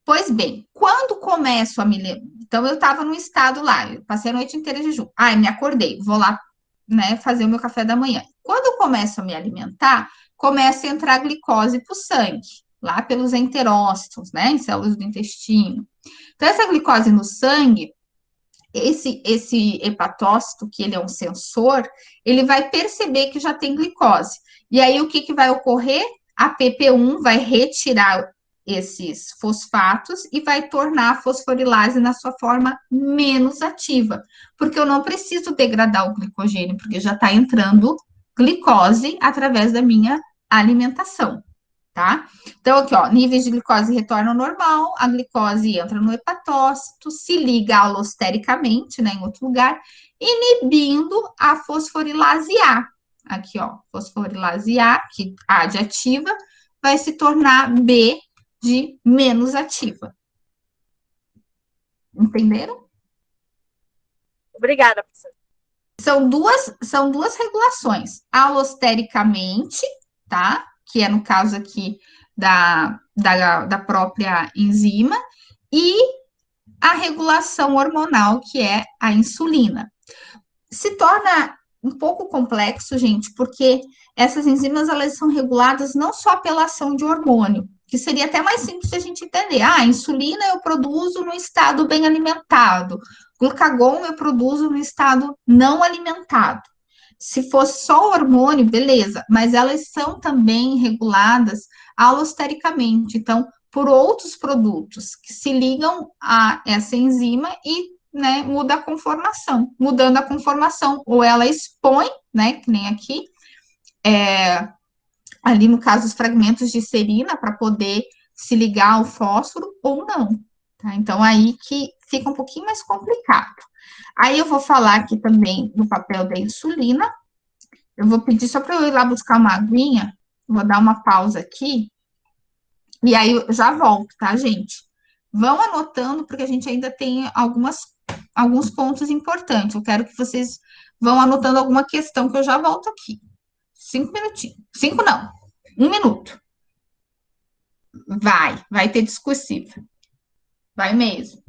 Pois bem, quando começo a me lembrar. Então, eu estava num estado lá, eu passei a noite inteira de jejum. Ai, me acordei, vou lá, né, fazer o meu café da manhã. Quando eu começo a me alimentar, começa a entrar glicose para o sangue, lá pelos enterócitos, né, em células do intestino. Então, essa glicose no sangue, esse hepatócito, que ele é um sensor, ele vai perceber que já tem glicose. E aí, o que vai ocorrer? A PP1 vai retirar esses fosfatos e vai tornar a fosforilase na sua forma menos ativa, porque eu não preciso degradar o glicogênio, porque já está entrando glicose através da minha alimentação, tá? Então, aqui, ó, níveis de glicose retornam ao normal, a glicose entra no hepatócito, se liga alostericamente, né, em outro lugar, inibindo a fosforilase A. Aqui, ó, fosforilase A, que A de ativa, vai se tornar B de menos ativa. Entenderam? Obrigada, professora. São duas regulações. Alostericamente, tá? Que é no caso aqui da própria enzima, e a regulação hormonal, que é a insulina. Se torna um pouco complexo, gente, porque essas enzimas, elas são reguladas não só pela ação de hormônio, que seria até mais simples de a gente entender. A insulina eu produzo no estado bem alimentado, glucagon eu produzo no estado não alimentado. Se fosse só o hormônio, beleza, mas elas são também reguladas alostericamente, então, por outros produtos que se ligam a essa enzima e, né, muda a conformação. Mudando a conformação, ou ela expõe, né, que nem aqui, ali no caso, os fragmentos de serina para poder se ligar ao fósforo ou não. Tá? Então, aí que fica um pouquinho mais complicado. Aí eu vou falar aqui também do papel da insulina. Eu vou pedir só para eu ir lá buscar uma aguinha, vou dar uma pausa aqui, e aí eu já volto, tá, gente? Vão anotando, porque a gente ainda tem alguns pontos importantes. Eu quero que vocês vão anotando alguma questão, que eu já volto aqui. 5 minutinhos. 5 não, 1 minuto. Vai ter discursiva. Vai mesmo.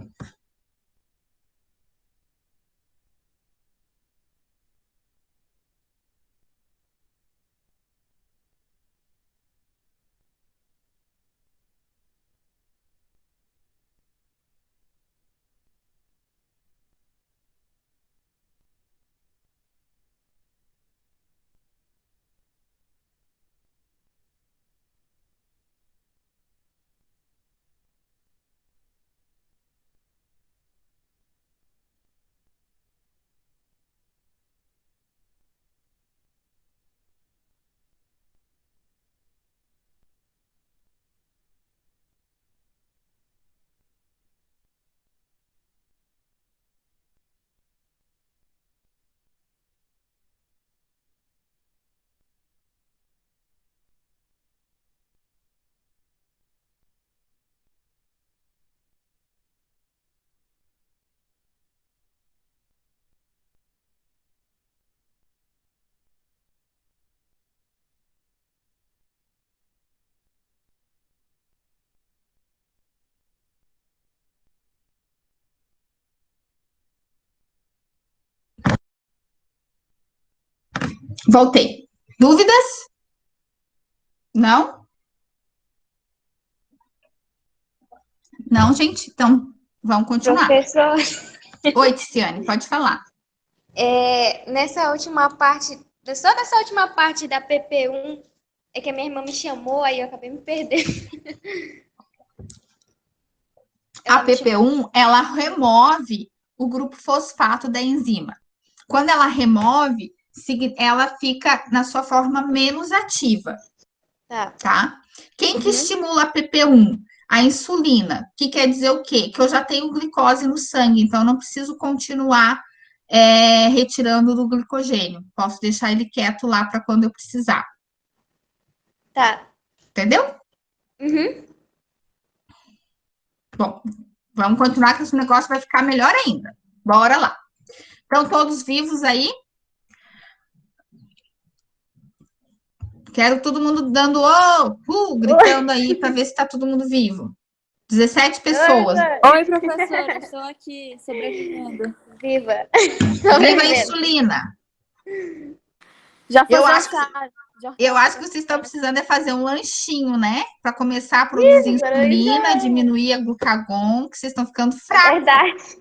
Voltei. Dúvidas? Não? Não, gente? Então, vamos continuar. Professor, Oi, Tiziane, pode falar. nessa última parte, só nessa última parte da PP1, é que a minha irmã me chamou, aí eu acabei me perdendo. A PP1, ela remove o grupo fosfato da enzima. Quando ela remove, ela fica na sua forma menos ativa, tá? Quem que estimula a PP1? A insulina, que quer dizer o quê? Que eu já tenho glicose no sangue, então eu não preciso continuar retirando do glicogênio. Posso deixar ele quieto lá para quando eu precisar. Tá. Entendeu? Bom, vamos continuar que esse negócio vai ficar melhor ainda. Bora lá. Estão todos vivos aí? Quero todo mundo dando gritando aí para ver se está todo mundo vivo. 17 pessoas. Oi, professora, estou aqui sobrevivendo. Viva. Viva a insulina. Já foi Eu acho jantar. Eu acho que vocês estão precisando fazer um lanchinho, né? Para começar a produzir insulina, diminuir a glucagon, que vocês estão ficando fracos. Verdade.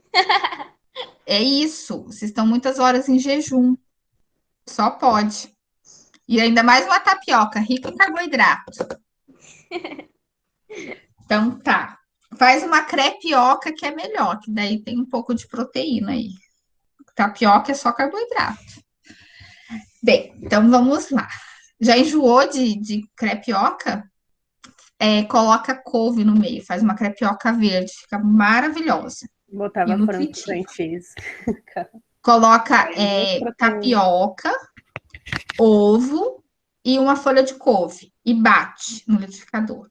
É isso. Vocês estão muitas horas em jejum. Só pode. E ainda mais uma tapioca, rica em carboidrato. Então tá. Faz uma crepioca que é melhor, que daí tem um pouco de proteína aí. Tapioca é só carboidrato. Bem, então vamos lá. Já enjoou de crepioca? Coloca couve no meio, faz uma crepioca verde, fica maravilhosa. Botava frango cream cheese. Coloca tapioca, ovo e uma folha de couve e bate no liquidificador.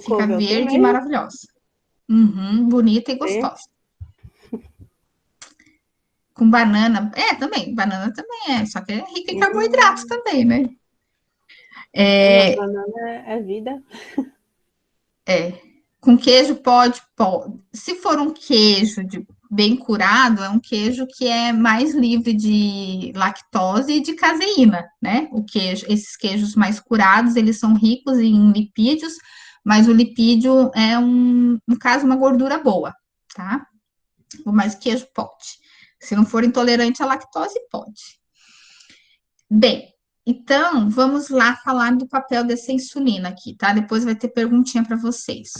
Fica verde e maravilhosa. Bonita e gostosa. Com banana, também, banana também só que é rica em carboidratos também, né? Banana é vida. Com queijo pode. Se for um queijo bem curado, é um queijo que é mais livre de lactose e de caseína, né? Esses queijos mais curados, eles são ricos em lipídios, mas o lipídio é no caso, uma gordura boa, tá? Mas queijo pode. Se não for intolerante à lactose, pode. Bem, então, vamos lá falar do papel dessa insulina aqui, tá? Depois vai ter perguntinha para vocês.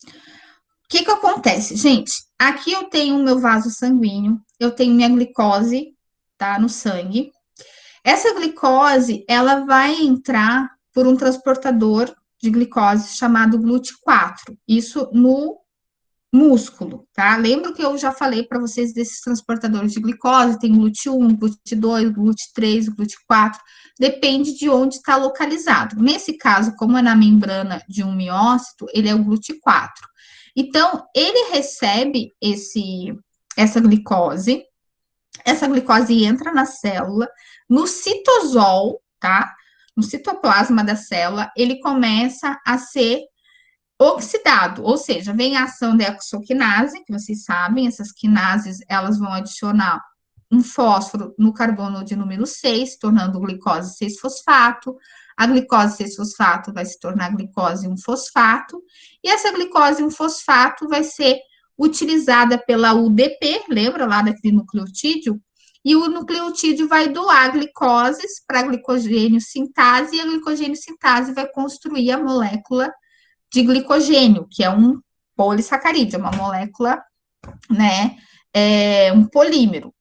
O que acontece, gente? Aqui eu tenho o meu vaso sanguíneo, eu tenho minha glicose, tá? No sangue. Essa glicose, ela vai entrar por um transportador de glicose chamado GLUT4. Isso no músculo, tá? Lembra que eu já falei para vocês desses transportadores de glicose, tem GLUT1, GLUT2, GLUT3, GLUT4, depende de onde está localizado. Nesse caso, como é na membrana de um miócito, ele é o GLUT4. Então, ele recebe essa glicose entra na célula, no citosol, tá? No citoplasma da célula, ele começa a ser oxidado, ou seja, vem a ação da hexoquinase, que vocês sabem, essas quinases, elas vão adicionar um fósforo no carbono de número 6, tornando glicose 6-fosfato, a glicose 6-fosfato vai se tornar glicose 1-fosfato, e essa glicose 1-fosfato vai ser utilizada pela UDP, lembra lá daquele nucleotídeo? E o nucleotídeo vai doar glicoses para a glicogênio sintase, e a glicogênio sintase vai construir a molécula de glicogênio, que é um polissacarídeo, uma molécula, né, um polímero,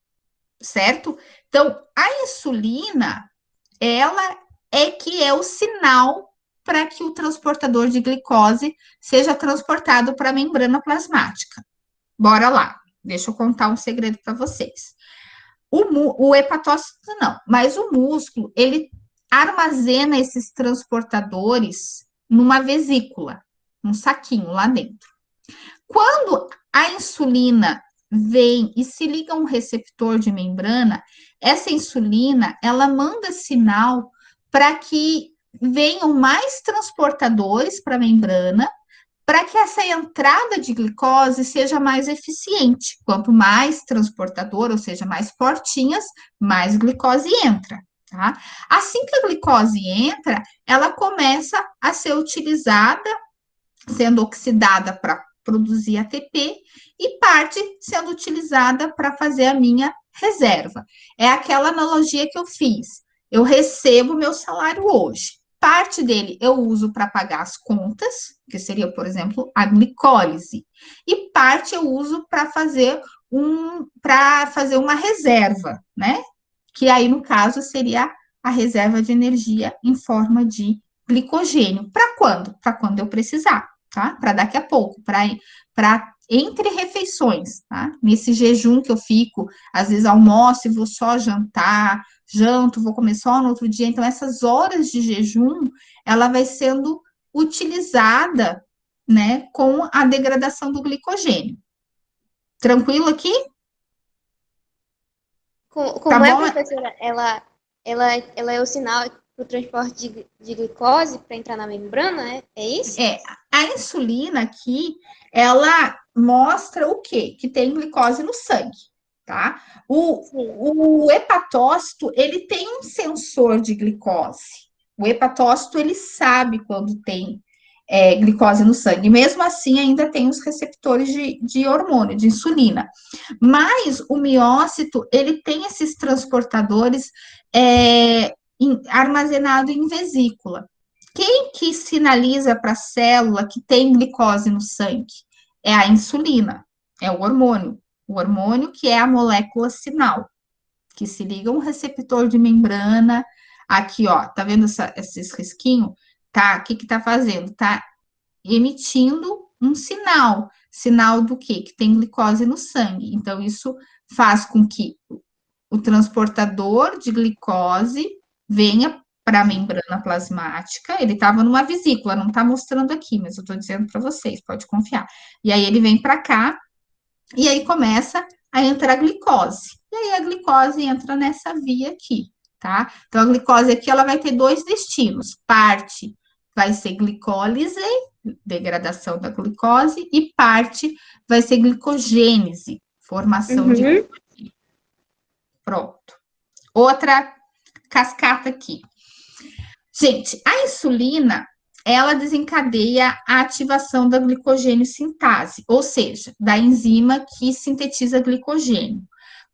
certo? Então, a insulina, ela que é o sinal para que o transportador de glicose seja transportado para a membrana plasmática. Bora lá, deixa eu contar um segredo para vocês. O hepatócito não, mas o músculo, ele armazena esses transportadores numa vesícula, um saquinho lá dentro. Quando a insulina vem e se liga a um receptor de membrana, essa insulina, ela manda sinal para que venham mais transportadores para a membrana, para que essa entrada de glicose seja mais eficiente. Quanto mais transportador, ou seja, mais portinhas, mais glicose entra, tá? Assim que a glicose entra, ela começa a ser utilizada, sendo oxidada para produzir ATP e parte sendo utilizada para fazer a minha reserva. É aquela analogia que eu fiz. Eu recebo meu salário hoje. Parte dele eu uso para pagar as contas, que seria, por exemplo, a glicólise, e parte eu uso para fazer uma reserva, né? Que aí, no caso, seria a reserva de energia em forma de glicogênio. Para quando? Para quando eu precisar, tá? Para daqui a pouco, para entre refeições, tá? Nesse jejum que eu fico, às vezes almoço e vou só jantar, janto, vou comer só no outro dia. Então, essas horas de jejum, ela vai sendo utilizada, né, com a degradação do glicogênio. Tranquilo aqui? Como Tá é, bom? professora? Ela é o sinal para o transporte de glicose para entrar na membrana, é isso? A insulina aqui, ela mostra o quê? Que tem glicose no sangue, tá? O hepatócito, ele tem um sensor de glicose. O hepatócito, ele sabe quando tem glicose no sangue. Mesmo assim, ainda tem os receptores de hormônio, de insulina. Mas o miócito, ele tem esses transportadores armazenado em vesícula. Quem que sinaliza para a célula que tem glicose no sangue? É a insulina, é o hormônio que é a molécula sinal, que se liga a um receptor de membrana, aqui, ó, tá vendo esses risquinhos? Tá, o que que tá fazendo? Tá emitindo um sinal do quê? Que tem glicose no sangue. Então, isso faz com que o transportador de glicose venha para a membrana plasmática, ele estava numa vesícula, não está mostrando aqui, mas eu estou dizendo para vocês, pode confiar. E aí ele vem para cá, e aí começa a entrar a glicose. E aí a glicose entra nessa via aqui, tá? Então a glicose aqui, ela vai ter dois destinos. Parte vai ser glicólise, degradação da glicose, e parte vai ser glicogênese, formação de glicogênio. Pronto. Outra cascata aqui. Gente, a insulina, ela desencadeia a ativação da glicogênio sintase, ou seja, da enzima que sintetiza glicogênio.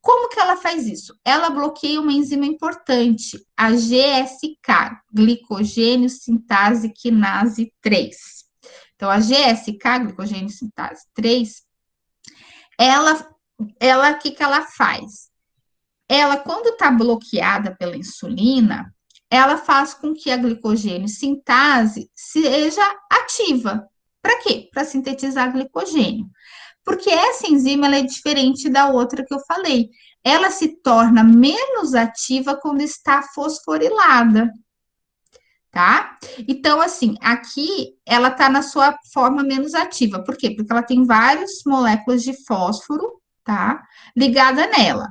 Como que ela faz isso? Ela bloqueia uma enzima importante, a GSK, glicogênio sintase quinase 3. Então, a GSK, glicogênio sintase 3, o que ela faz? Ela, quando está bloqueada pela insulina, ela faz com que a glicogênio sintase seja ativa. Para quê? Para sintetizar glicogênio. Porque essa enzima ela é diferente da outra que eu falei. Ela se torna menos ativa quando está fosforilada, tá? Então, assim, aqui ela está na sua forma menos ativa. Por quê? Porque ela tem várias moléculas de fósforo, tá? Ligada nela.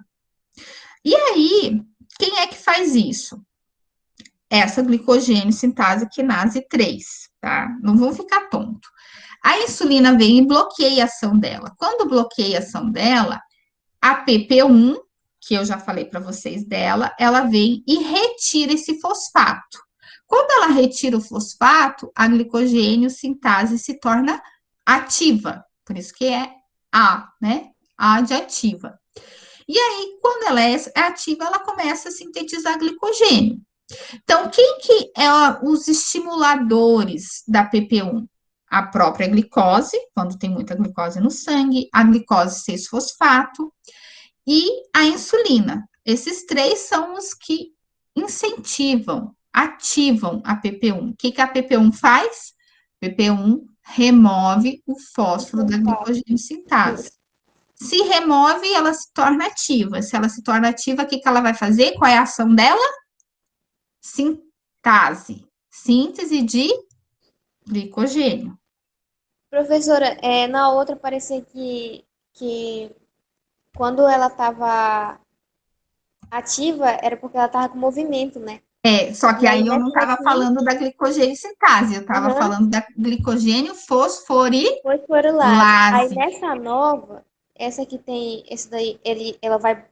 E aí, quem é que faz isso? Essa glicogênio sintase quinase 3, tá? Não vão ficar tonto. A insulina vem e bloqueia a ação dela. Quando bloqueia a ação dela, a PP1, que eu já falei para vocês dela, ela vem e retira esse fosfato. Quando ela retira o fosfato, a glicogênio sintase se torna ativa. Por isso que é A, né? A de ativa. E aí, quando ela é ativa, ela começa a sintetizar glicogênio. Então, quem que é os estimuladores da PP1? A própria glicose, quando tem muita glicose no sangue, a glicose 6-fosfato e a insulina. Esses três são os que incentivam, ativam a PP1. O que que a PP1 faz? A PP1 remove o fósforo da glicogênio sintase. Se remove, ela se torna ativa. Se ela se torna ativa, o que que ela vai fazer? Qual é a ação dela? Sintase. Síntese de glicogênio. Professora, na outra parecia que quando ela estava ativa era porque ela estava com movimento, né? Só que aí eu não nessa estava aqui- falando da glicogênio sintase, eu estava falando da glicogênio fosforilase. Fosforilase. Aí nessa nova, essa que tem, esse daí, ela vai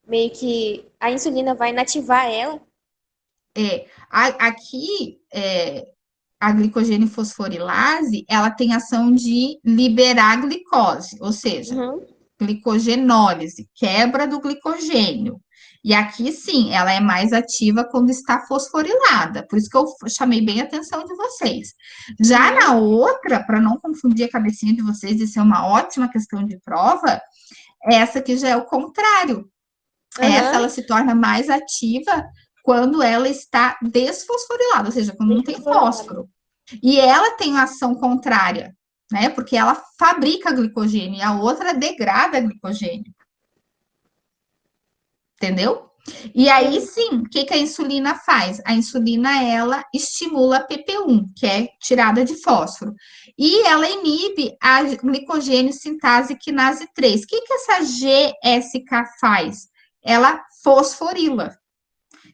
meio que, a insulina vai inativar ela. Aqui, a glicogênio fosforilase, ela tem ação de liberar glicose, ou seja, glicogenólise, quebra do glicogênio. E aqui, sim, ela é mais ativa quando está fosforilada, por isso que eu chamei bem a atenção de vocês. Já na outra, para não confundir a cabecinha de vocês, isso é uma ótima questão de prova, essa aqui já é o contrário. Essa, ela se torna mais ativa quando ela está desfosforilada, ou seja, quando não tem fósforo. E ela tem ação contrária, né? Porque ela fabrica glicogênio e a outra degrada glicogênio. Entendeu? E aí, sim, o que a insulina faz? A insulina, ela estimula a PP1, que é tirada de fósforo. E ela inibe a glicogênio sintase quinase 3. O que essa GSK faz? Ela fosforila.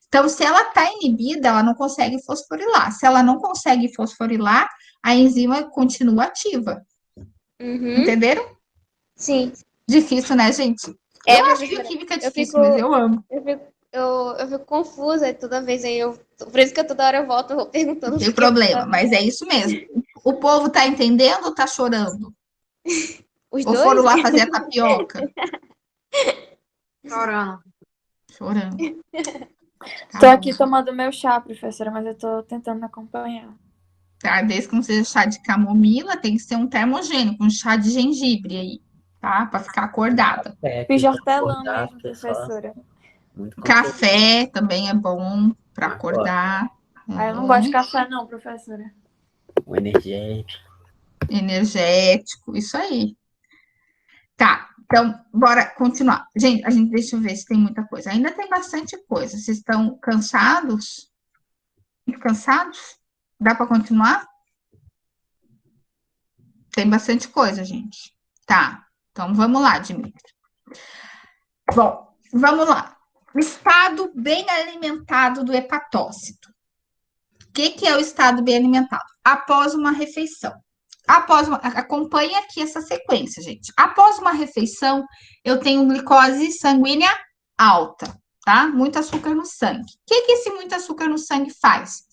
Então, se ela está inibida, ela não consegue fosforilar. Se ela não consegue fosforilar, a enzima continua ativa. Entenderam? Sim. Difícil, né, gente? Eu acho que química é difícil, mas eu amo. Eu fico confusa toda vez aí. Por isso que toda hora eu volto, eu vou perguntando. Não tem problema, mas é isso mesmo. O povo tá entendendo ou tá chorando? Os ou dois? foram lá fazer a tapioca? Chorando. Tô aqui tomando meu chá, professora, mas eu tô tentando acompanhar. Tá, desde que não seja chá de camomila, tem que ser um termogênico, um chá de gengibre aí, tá? Para ficar acordada. Fiz hortelã mesmo, professora. Café também é bom para acordar. Eu não gosto de café não, professora. O energético. Energético, isso aí. Tá, então, bora continuar. Gente, deixa eu ver se tem muita coisa. Ainda tem bastante coisa. Vocês estão cansados? Muito cansados? Dá para continuar? Tem bastante coisa, gente. Tá, então vamos lá, Dimitri. Bom, vamos lá. Estado bem alimentado do hepatócito. O que é o estado bem alimentado? Após uma refeição. Acompanhe aqui essa sequência, gente. Após uma refeição, eu tenho glicose sanguínea alta, tá? Muito açúcar no sangue. O que esse muito açúcar no sangue faz?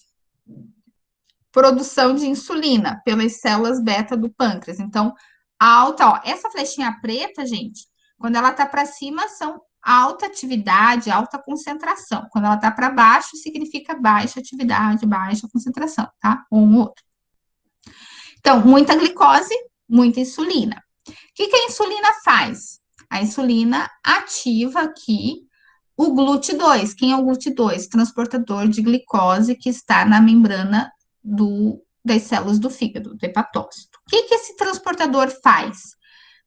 Produção de insulina pelas células beta do pâncreas. Então, alta, ó, essa flechinha preta, gente, quando ela tá para cima, são alta atividade, alta concentração. Quando ela tá para baixo, significa baixa atividade, baixa concentração, tá? Um ou outro. Então, muita glicose, muita insulina. O que a insulina faz? A insulina ativa aqui o GLUT2. Quem é o GLUT2? Transportador de glicose que está na membrana das células do fígado, do hepatócito. O que esse transportador faz?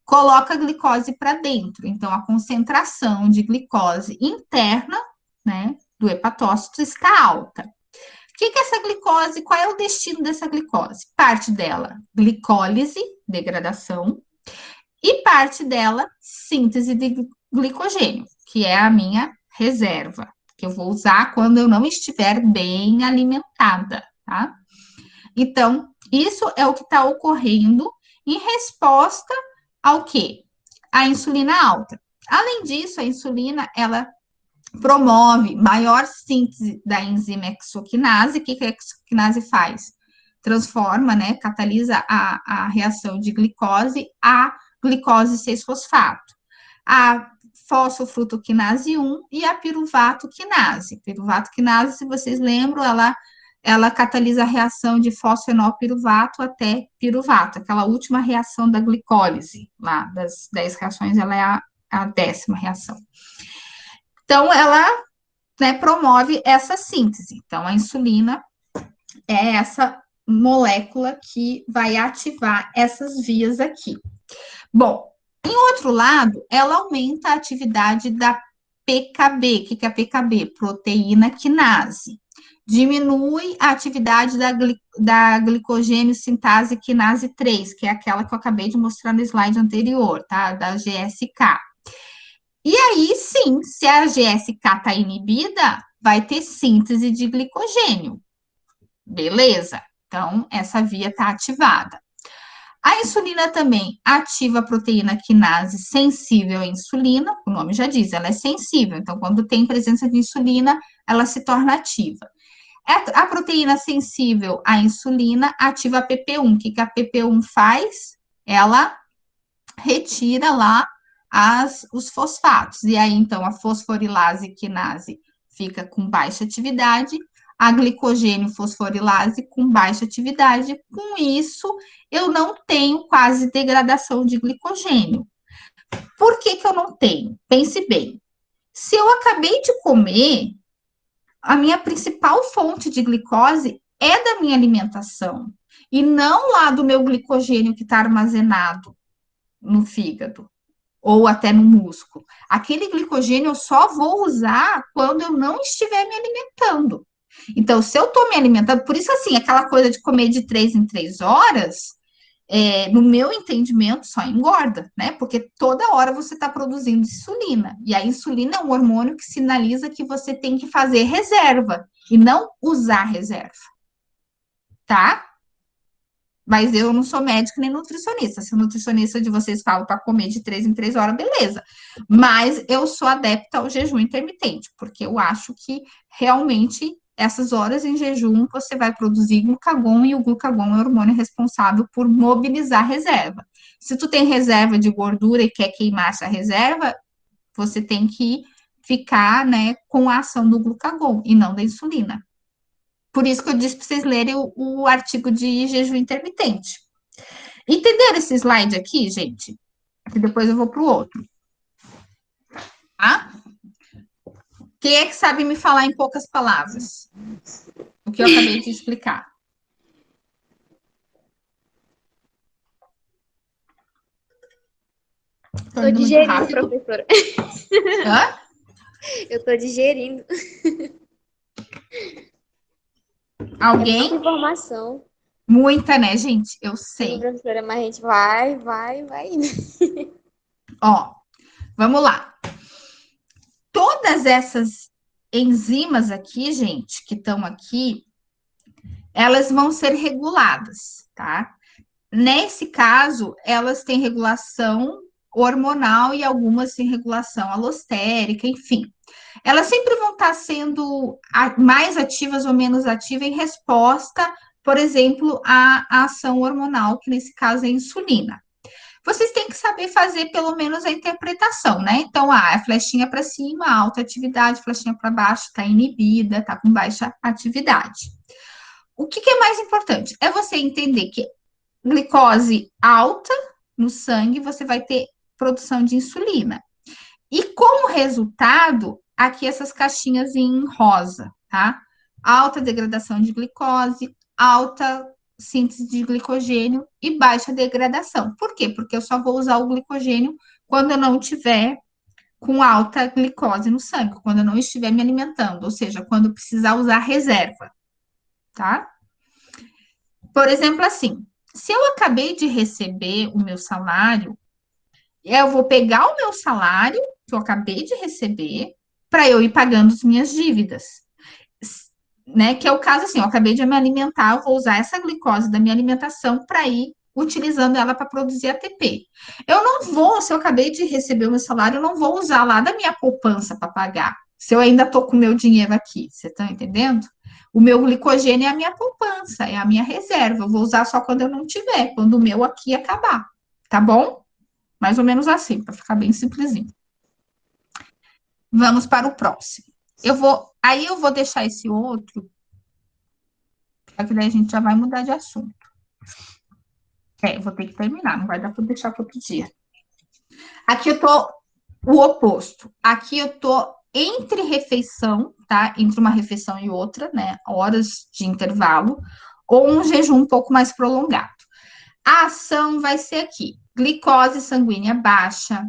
Coloca a glicose para dentro. Então, a concentração de glicose interna, né, do hepatócito está alta. O que é essa glicose? Qual é o destino dessa glicose? Parte dela, glicólise, degradação, e parte dela, síntese de glicogênio, que é a minha reserva, que eu vou usar quando eu não estiver bem alimentada, tá? Então, isso é o que está ocorrendo em resposta ao quê? A insulina alta. Além disso, a insulina, ela promove maior síntese da enzima hexoquinase. O que a hexoquinase faz? Transforma, né, catalisa a reação de glicose a glicose 6-fosfato. A fosfofrutoquinase 1 e a piruvato quinase. Piruvato quinase, se vocês lembram, ela catalisa a reação de fosfenolpiruvato até piruvato, aquela última reação da glicólise, lá das 10 reações, ela é a 10ª reação. Então, ela, né, promove essa síntese. Então, a insulina é essa molécula que vai ativar essas vias aqui. Bom, em outro lado, ela aumenta a atividade da PKB. O que é a PKB? Proteína quinase. Diminui a atividade da glicogênio sintase quinase 3, que é aquela que eu acabei de mostrar no slide anterior, tá? Da GSK. E aí, sim, se a GSK está inibida, vai ter síntese de glicogênio. Beleza? Então, essa via está ativada. A insulina também ativa a proteína quinase sensível à insulina, o nome já diz, ela é sensível. Então, quando tem presença de insulina, ela se torna ativa. A proteína sensível à insulina ativa a PP1. O que a PP1 faz? Ela retira lá os fosfatos. E aí, então, a fosforilase quinase fica com baixa atividade, a glicogênio fosforilase com baixa atividade. Com isso, eu não tenho quase degradação de glicogênio. Por que eu não tenho? Pense bem. Se eu acabei de comer, a minha principal fonte de glicose é da minha alimentação, e não lá do meu glicogênio que está armazenado no fígado ou até no músculo. Aquele glicogênio eu só vou usar quando eu não estiver me alimentando. Então, se eu estou me alimentando, por isso, assim, aquela coisa de comer de 3 em 3 horas, no meu entendimento, só engorda, né? Porque toda hora você está produzindo insulina. E a insulina é um hormônio que sinaliza que você tem que fazer reserva e não usar reserva. Tá? Mas eu não sou médico nem nutricionista. Se o nutricionista de vocês fala para comer de 3 em 3 horas, beleza. Mas eu sou adepta ao jejum intermitente, porque eu acho que realmente essas horas em jejum você vai produzir glucagon, e o glucagon é o hormônio responsável por mobilizar reserva. Se tu tem reserva de gordura e quer queimar essa reserva, você tem que ficar, né, com a ação do glucagon e não da insulina. Por isso que eu disse para vocês lerem o artigo de jejum intermitente. Entenderam esse slide aqui, gente? Que depois eu vou para o outro. Tá? Quem é que sabe me falar em poucas palavras? O que eu acabei de explicar. Tô digerindo, professora. Hã? Eu tô digerindo. Alguém? É muita informação. Muita, né, gente? Eu sei. Sim, professora, mas a gente vai indo. Ó, vamos lá. Todas essas enzimas aqui, gente, que estão aqui, elas vão ser reguladas, tá? Nesse caso, elas têm regulação hormonal e algumas têm regulação alostérica, enfim. Elas sempre vão estar sendo mais ativas ou menos ativas em resposta, por exemplo, à ação hormonal, que nesse caso é a insulina. Vocês têm que saber fazer pelo menos a interpretação, né? Então, a flechinha para cima, alta atividade, flechinha para baixo, está inibida, está com baixa atividade. O que é mais importante? É você entender que glicose alta no sangue, você vai ter produção de insulina. E como resultado, aqui essas caixinhas em rosa, tá? Alta degradação de glicose, alta síntese de glicogênio e baixa degradação. Por quê? Porque eu só vou usar o glicogênio quando eu não tiver com alta glicose no sangue, quando eu não estiver me alimentando, ou seja, quando precisar usar reserva, tá? Por exemplo, assim, se eu acabei de receber o meu salário, eu vou pegar o meu salário, que eu acabei de receber, para eu ir pagando as minhas dívidas. Né? Que é o caso assim, eu acabei de me alimentar, eu vou usar essa glicose da minha alimentação para ir utilizando ela para produzir ATP. Eu não vou, se eu acabei de receber o meu salário, eu não vou usar lá da minha poupança para pagar. Se eu ainda estou com o meu dinheiro aqui, você está entendendo? O meu glicogênio é a minha poupança, é a minha reserva. Eu vou usar só quando eu não tiver, quando o meu aqui acabar. Tá bom? Mais ou menos assim, para ficar bem simplesinho. Vamos para o próximo. Aí eu vou deixar esse outro, porque daí a gente já vai mudar de assunto. Eu vou ter que terminar, não vai dar para deixar para outro dia. Aqui eu tô o oposto. Aqui eu tô entre refeição, tá? Entre uma refeição e outra, né? Horas de intervalo, ou um jejum um pouco mais prolongado. A ação vai ser aqui: glicose sanguínea baixa,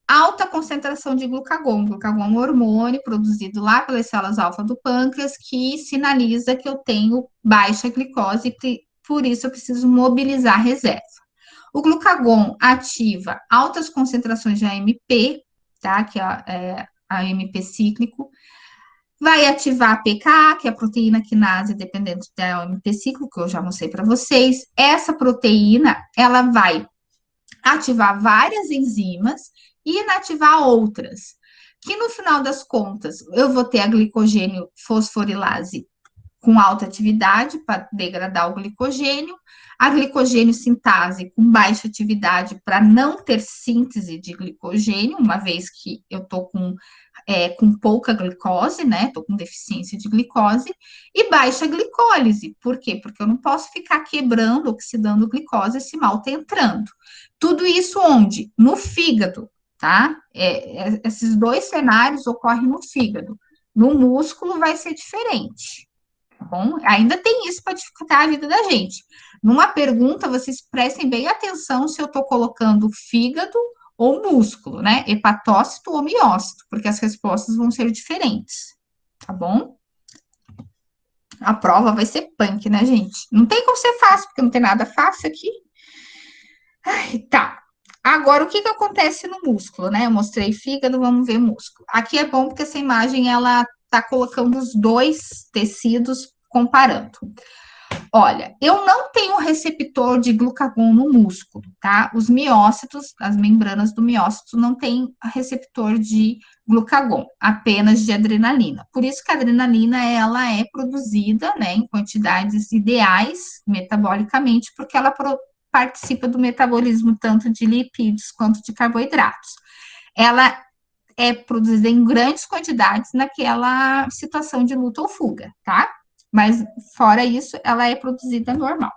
alta concentração de glucagon. Glucagon é um hormônio produzido lá pelas células alfa do pâncreas que sinaliza que eu tenho baixa glicose e por isso eu preciso mobilizar a reserva. O glucagon ativa altas concentrações de AMP, tá? Que é AMP cíclico. Vai ativar a PKA, que é a proteína quinase dependente da AMP cíclico, que eu já mostrei para vocês. Essa proteína, ela vai ativar várias enzimas e inativar outras, que no final das contas, eu vou ter a glicogênio fosforilase com alta atividade para degradar o glicogênio, a glicogênio sintase com baixa atividade para não ter síntese de glicogênio, uma vez que eu estou com pouca glicose, né? Estou com deficiência de glicose, e baixa glicólise. Por quê? Porque eu não posso ficar quebrando, oxidando glicose se mal está entrando. Tudo isso onde? No fígado, tá? Esses dois cenários ocorrem no fígado. No músculo vai ser diferente, tá bom? Ainda tem isso para dificultar a vida da gente. Numa pergunta, vocês prestem bem atenção se eu estou colocando fígado ou músculo, né? Hepatócito ou miócito, porque as respostas vão ser diferentes, tá bom? A prova vai ser punk, né, gente? Não tem como ser fácil, porque não tem nada fácil aqui. Ai, tá. Agora, o que acontece no músculo, né? Eu mostrei fígado, vamos ver músculo. Aqui é bom porque essa imagem, ela tá colocando os dois tecidos comparando. Olha, eu não tenho receptor de glucagon no músculo, tá? Os miócitos, as membranas do miócito não têm receptor de glucagon, apenas de adrenalina. Por isso que a adrenalina, ela é produzida, né, em quantidades ideais, metabolicamente, porque ela participa do metabolismo tanto de lipídios quanto de carboidratos. Ela é produzida em grandes quantidades naquela situação de luta ou fuga, tá? Mas, fora isso, ela é produzida normal.